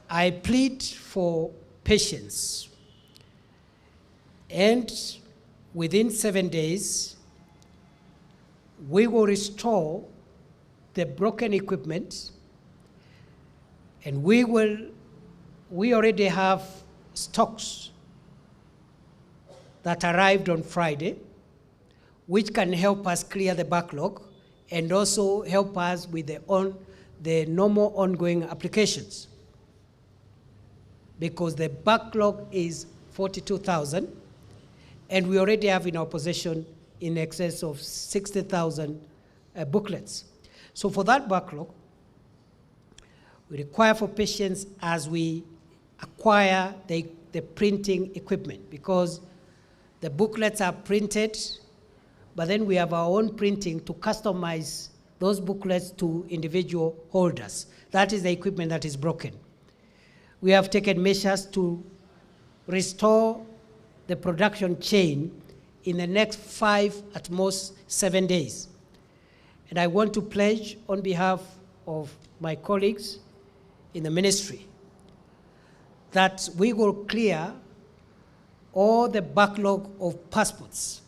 I plead for patience, and within 7 days, we will restore the broken equipment, and we already have stocks that arrived on Friday, which can help us clear the backlog and also help us with the normal ongoing applications. Because the backlog is 42,000, and we already have in our possession in excess of 60,000 booklets. So for that backlog, we require for patience as we acquire the printing equipment, because the booklets are printed, but then we have our own printing to customize those booklets to individual holders. That is the equipment that is broken. We have taken measures to restore the production chain in the next 5, at most 7 days. And I want to pledge on behalf of my colleagues in the ministry that we will clear all the backlog of passports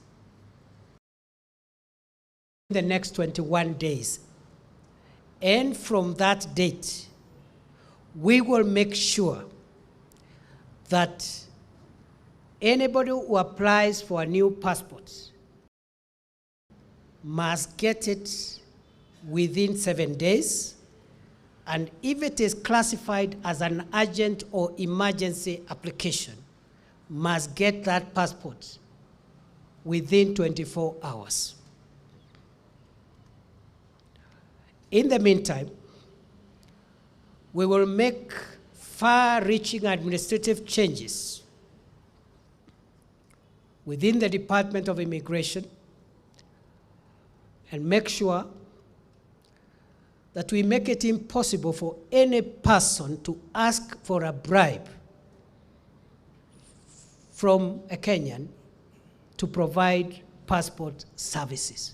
in the next 21 days. And from that date, we will make sure that anybody who applies for a new passport must get it within 7 days, and if it is classified as an urgent or emergency application, must get that passport within 24 hours. In the meantime, we will make far-reaching administrative changes within the Department of Immigration and make sure that we make it impossible for any person to ask for a bribe from a Kenyan to provide passport services.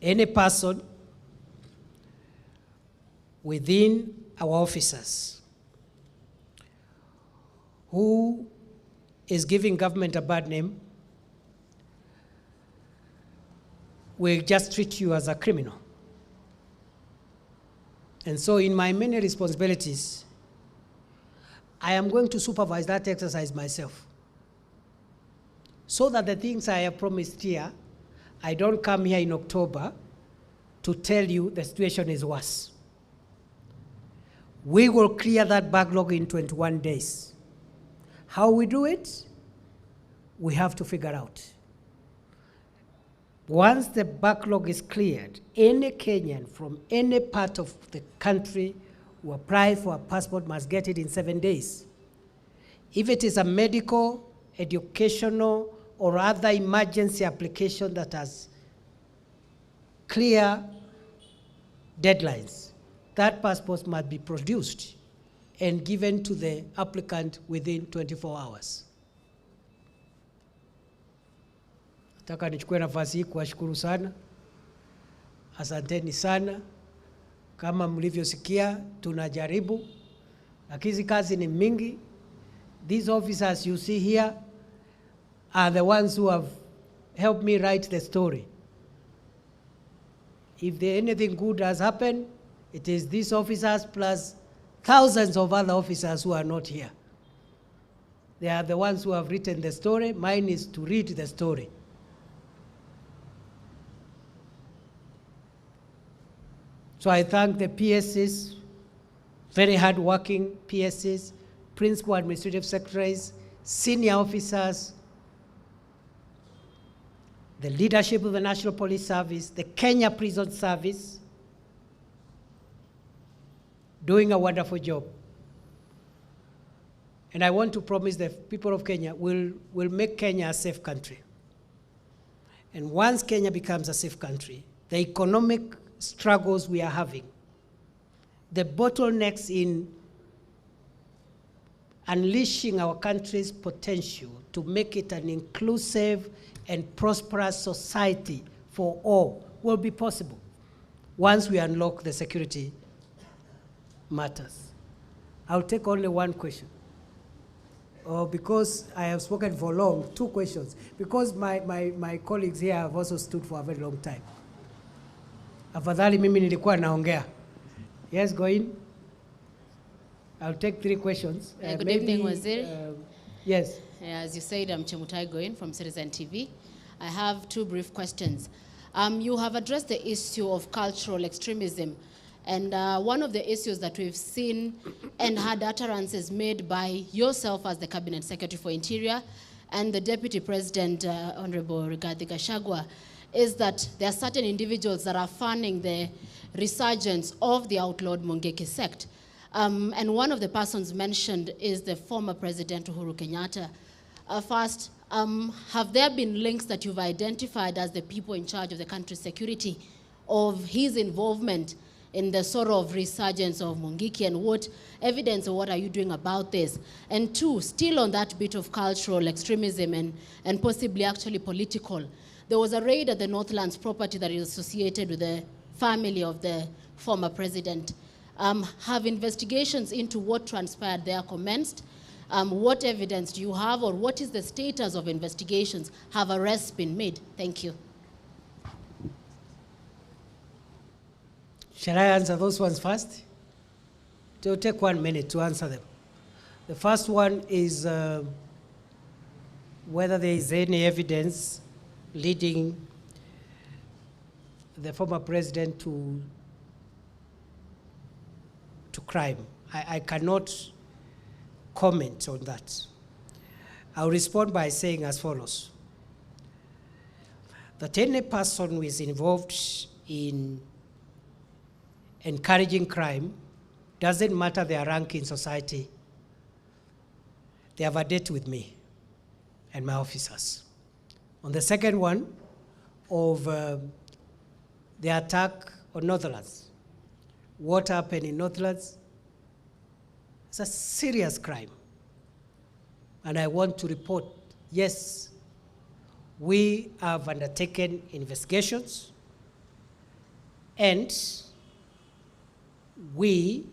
Any person within our officers who is giving government a bad name will just treat you as a criminal. And so in my many responsibilities, I am going to supervise that exercise myself, so that the things I have promised here, I don't come here in October to tell you the situation is worse. We will clear that backlog in 21 days. How we do it? we have to figure out. Once the backlog is cleared, any Kenyan from any part of the country who applies for a passport must get it in 7 days. If it is a medical, educational, or other emergency application that has clear deadlines, that passport must be produced and given to the applicant within 24 hours. Nataka nichukue nafasi hii kuwashukuru sana. Asanteni sana. Kama mlivyosikia, tunajaribu, lakini hizi kazi ni mingi. These officers you see here are the ones who have helped me write the story. If anything good has happened, it is these officers plus thousands of other officers who are not here. They are the ones who have written the story. Mine is to read the story. So I thank the PSs, very hard-working PSs, principal administrative secretaries, senior officers, the leadership of the National Police Service, the Kenya Prison Service, doing a wonderful job. And I want to promise the people of Kenya, we'll make Kenya a safe country. And once Kenya becomes a safe country, the economic struggles we are having, the bottlenecks in unleashing our country's potential to make it an inclusive and prosperous society for all will be possible once we unlock the security matters. I'll take only one question. Because I have spoken for long, 2 questions. Because my colleagues here have also stood for a very long time. Afadhali mimi nilikuwa naongea. Yes, go in. I'll take 3 questions. Good evening, Waziri. Yes. As you said, I'm Chemutai Goin from Citizen TV. I have 2 brief questions. You have addressed the issue of cultural extremism. And one of the issues that we've seen and had utterances made by yourself as the Cabinet Secretary for Interior and the Deputy President, Honorable Rigathi Gachagua, is that there are certain individuals that are funding the resurgence of the outlawed Mungiki sect. And one of the persons mentioned is the former President Uhuru Kenyatta. First, have there been links that you've identified as the people in charge of the country's security of his involvement in the sort of resurgence of Mungiki, and what evidence or what are you doing about this? And 2, still on that bit of cultural extremism and possibly actually political, there was a raid at the Northlands property that is associated with the family of the former president. Have investigations into what transpired there commenced? What evidence do you have, or what is the status of investigations? Have arrests been made? Thank you. Shall I answer those ones first? It will take 1 minute to answer them. The first one is whether there is any evidence leading the former president to crime. I cannot comment on that. I'll respond by saying as follows: that any person who is involved in encouraging crime, doesn't matter their rank in society, they have a date with me and my officers. On the second one of the attack on Northlands, what happened in Northlands is a serious crime. And I want to report, yes, we have undertaken investigations, and we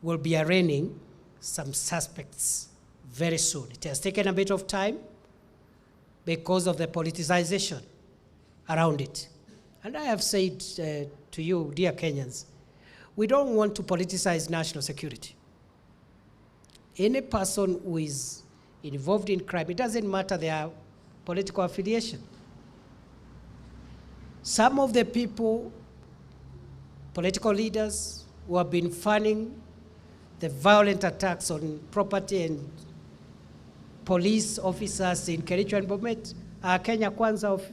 will be arraigning some suspects very soon. It has taken a bit of time because of the politicization around it. And I have said to you, dear Kenyans, we don't want to politicize national security. Any person who is involved in crime, it doesn't matter their political affiliation. Some of the people, political leaders, who have been funding the violent attacks on property and police officers in Kericho and Bomet are Kenya Kwanza of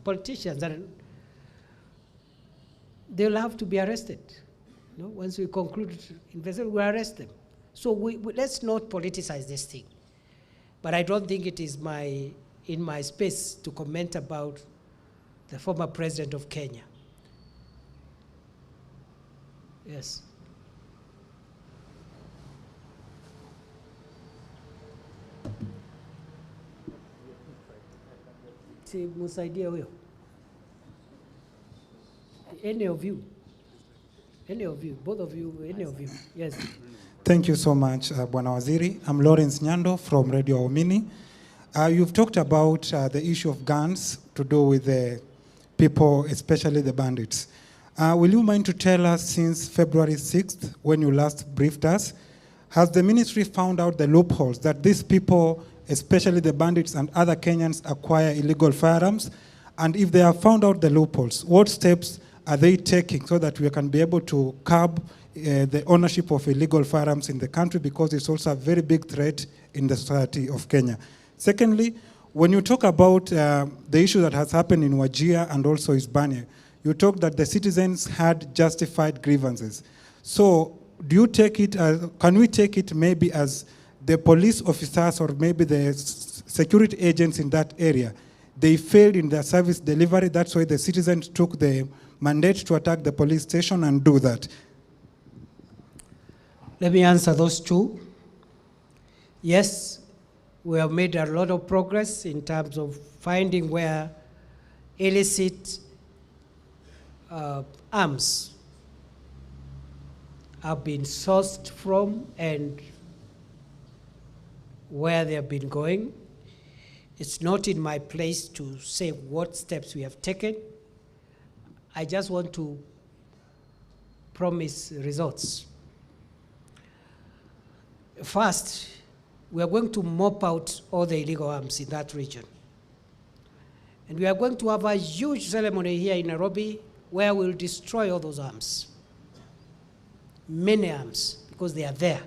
politicians, and they'll have to be arrested. You know, once we conclude investigation, we arrest them. So let's not politicize this thing. But I don't think it is in my space to comment about the former president of Kenya. Yes. Si musaidie huyo. Any of you, both of you, any of you, yes. Thank you so much, Bwana Waziri. I'm Lawrence Nyando from Radio Omini. You've talked about the issue of guns to do with the people, especially the bandits. Will you mind to tell us, since February 6th, when you last briefed us, has the ministry found out the loopholes that these people, especially the bandits and other Kenyans, acquire illegal firearms? And if they have found out the loopholes, what steps are they taking so that we can be able to curb the ownership of illegal firearms in the country, because it's also a very big threat in the society of Kenya? Secondly, when you talk about the issue that has happened in Wajir and also Hispania, you talk that the citizens had justified grievances. So do you take it as, can we take it maybe as the police officers or maybe the security agents in that area, they failed in their service delivery, that's why the citizens took the mandate to attack the police station and do that? Let me answer those two. Yes, we have made a lot of progress in terms of finding where illicit arms have been sourced from and where they have been going. It's not in my place to say what steps we have taken. I just want to promise results. First, we are going to mop out all the illegal arms in that region. And we are going to have a huge ceremony here in Nairobi where we'll destroy all those arms. Many arms, because they are there.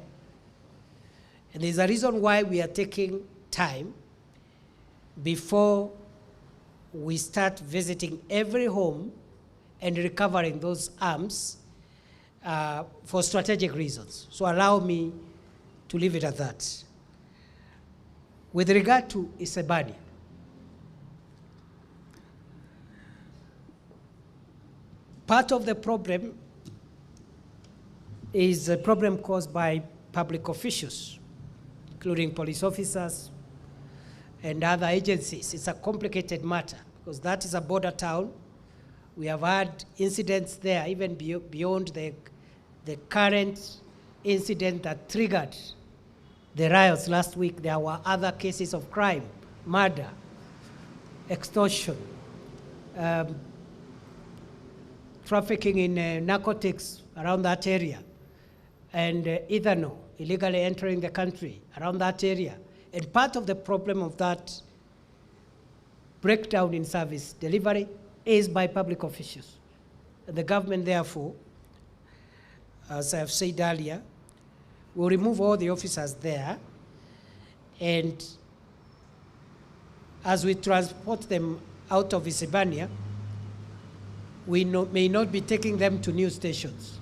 And there's a reason why we are taking time before we start visiting every home and recovering those arms for strategic reasons. So allow me to leave it at that. With regard to Isebania, part of the problem is a problem caused by public officials, including police officers and other agencies. It's a complicated matter because that is a border town. We have had incidents there, even beyond the current incident that triggered the riots last week. There were other cases of crime, murder, extortion, trafficking in narcotics around that area, and ethanol illegally entering the country around that area. And part of the problem of that breakdown in service delivery is by public officials. And the government, therefore, as I have said earlier, will remove all the officers there, and as we transport them out of Isebania, we may not be taking them to new stations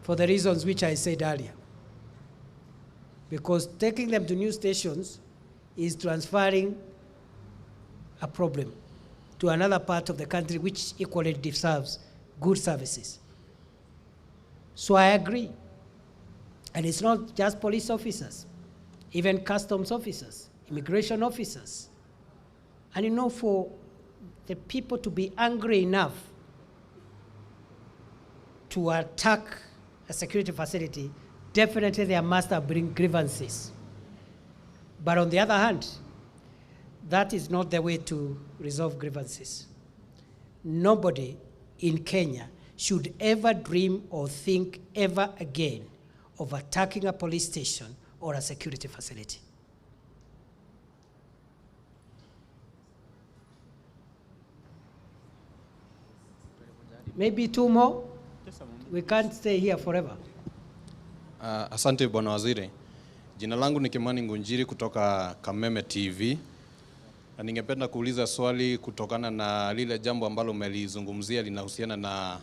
for the reasons which I said earlier. Because taking them to new stations is transferring a problem to another part of the country which equally deserves good services. So I agree. And it's not just police officers, even customs officers, immigration officers. And you know, for the people to be angry enough to attack a security facility, definitely they must have bring grievances. But on the other hand, that is not the way to resolve grievances. Nobody in Kenya should ever dream or think ever again of attacking a police station or a security facility. Maybe two more? We can't stay here forever. Asante Bwana Waziri. Jina langu ni Kimani Ngunjiri kutoka Kameme TV. Na ningependa kuuliza swali kutokana na lile jambo ambalo umelizungumzia linahusiana na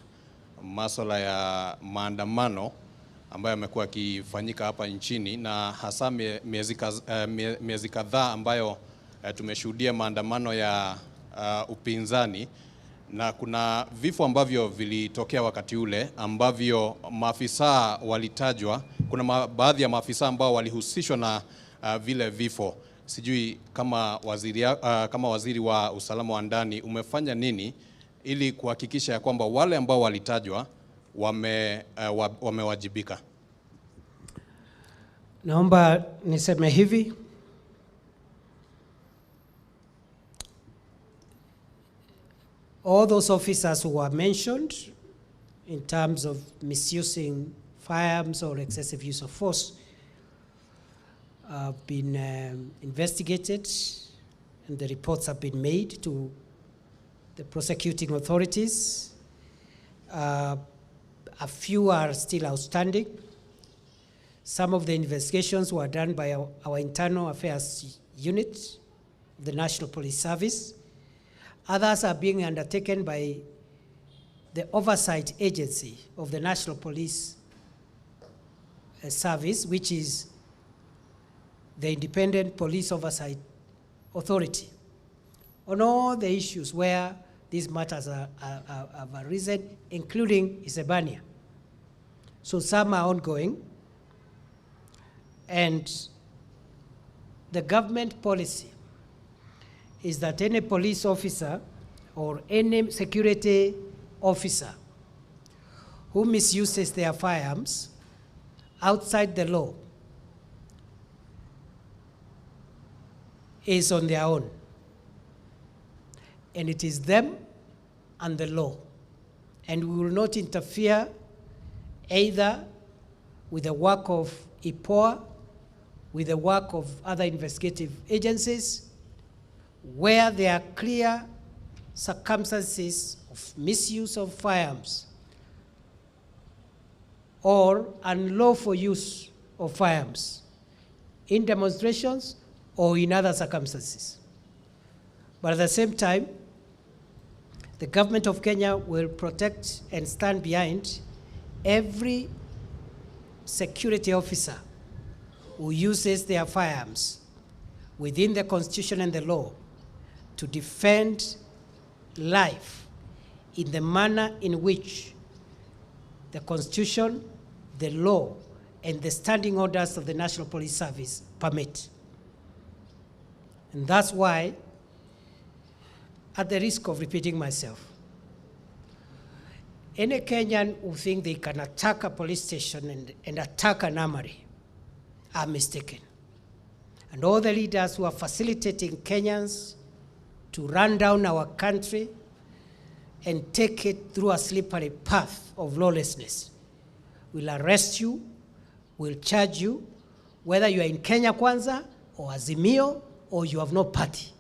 masuala ya maandamano ambayo yamekuwa yakifanyika hapa nchini, na hasa miezi kadhaa ambayo tumeshuhudia maandamano ya upinzani, na kuna vifo ambavyo vilitokea wakati ule ambavyo maafisa walitajwa. Kuna baadhi ya maafisa ambao walihusishwa na vile vifo. Sijui kama waziri wa usalama wa ndani umefanya nini ili kuhakikisha ya kwamba wale ambao walitajwa wamewajibika? Naomba niseme hivi. All those officers who were mentioned in terms of misusing firearms or excessive use of force have been investigated, and the reports have been made to the prosecuting authorities. A few are still outstanding. Some of the investigations were done by our internal affairs unit, the National Police Service. Others are being undertaken by the oversight agency of the National Police Service, which is the Independent Police Oversight Authority, on all the issues where these matters have arisen, including Isebania. So some are ongoing, and the government policy is that any police officer or any security officer who misuses their firearms outside the law is on their own. And it is them and the law. And we will not interfere either with the work of IPOA, with the work of other investigative agencies, where there are clear circumstances of misuse of firearms or unlawful use of firearms in demonstrations or in other circumstances. But at the same time, the government of Kenya will protect and stand behind every security officer who uses their firearms within the Constitution and the law to defend life in the manner in which the Constitution, the law, and the standing orders of the National Police Service permit. And that's why, at the risk of repeating myself, any Kenyan who think they can attack a police station and attack an armory are mistaken. And all the leaders who are facilitating Kenyans to run down our country and take it through a slippery path of lawlessness will arrest you, will charge you, whether you are in Kenya Kwanza or Azimio or you have no party.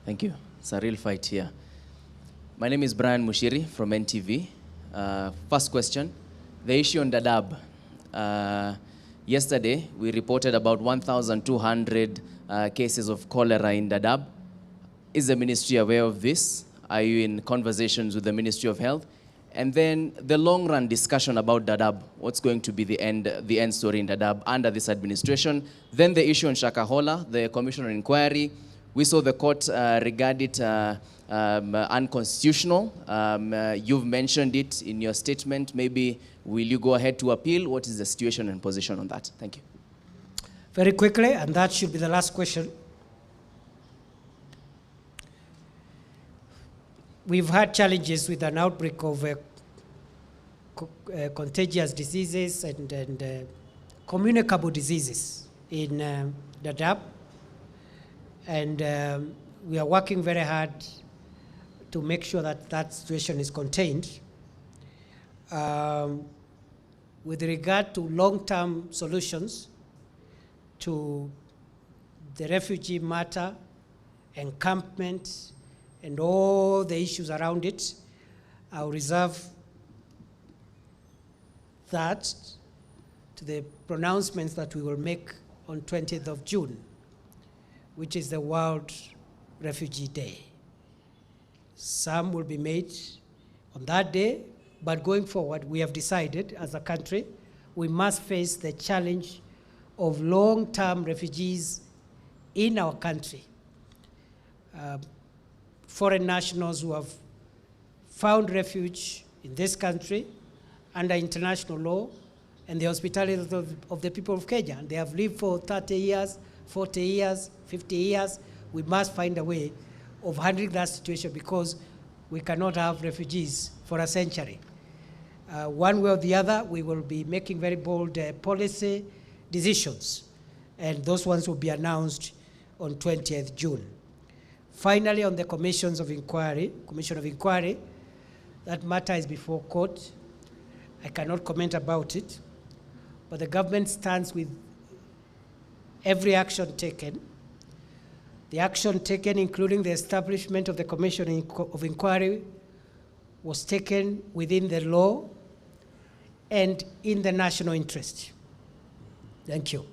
Thank you. It's a real fight here. My name is Brian Mushiri from NTV. First question, the issue on Dadaab. Yesterday, we reported about 1,200 cases of cholera in Dadaab. Is the ministry aware of this? Are you in conversations with the Ministry of Health? And then the long-run discussion about Dadaab, what's going to be the end story in Dadaab under this administration? Then the issue on Shakahola, the commission on inquiry. We saw the court regard it unconstitutional. You've mentioned it in your statement. Maybe will you go ahead to appeal? What is the situation and position on that? Thank you. Very quickly, and that should be the last question. We've had challenges with an outbreak of contagious diseases and communicable diseases in Dadaab. And we are working very hard to make sure that that situation is contained. With regard to long-term solutions to the refugee matter, encampment, and all the issues around it, I'll reserve that to the pronouncements that we will make on 20th of June, which is the World Refugee Day. Some will be made on that day, but going forward, we have decided as a country, we must face the challenge of long-term refugees in our country. Foreign nationals who have found refuge in this country under international law and the hospitality of the people of Kenya. And they have lived for 30 years, 40 years, 50 years. We must find a way of handling that situation because we cannot have refugees for a century. One way or the other, we will be making very bold policy decisions, and those ones will be announced on 20th June. Finally, on the commission of inquiry, that matter is before court. I cannot comment about it, but the government stands with every action taken. The action taken, including the establishment of the commission of inquiry, was taken within the law and in the national interest. Thank you.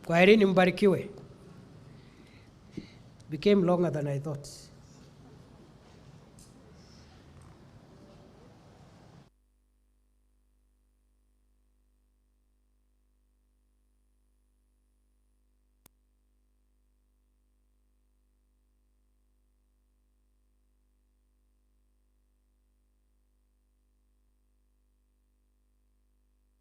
Kwaherini, mbarikiwe. Became longer than I thought.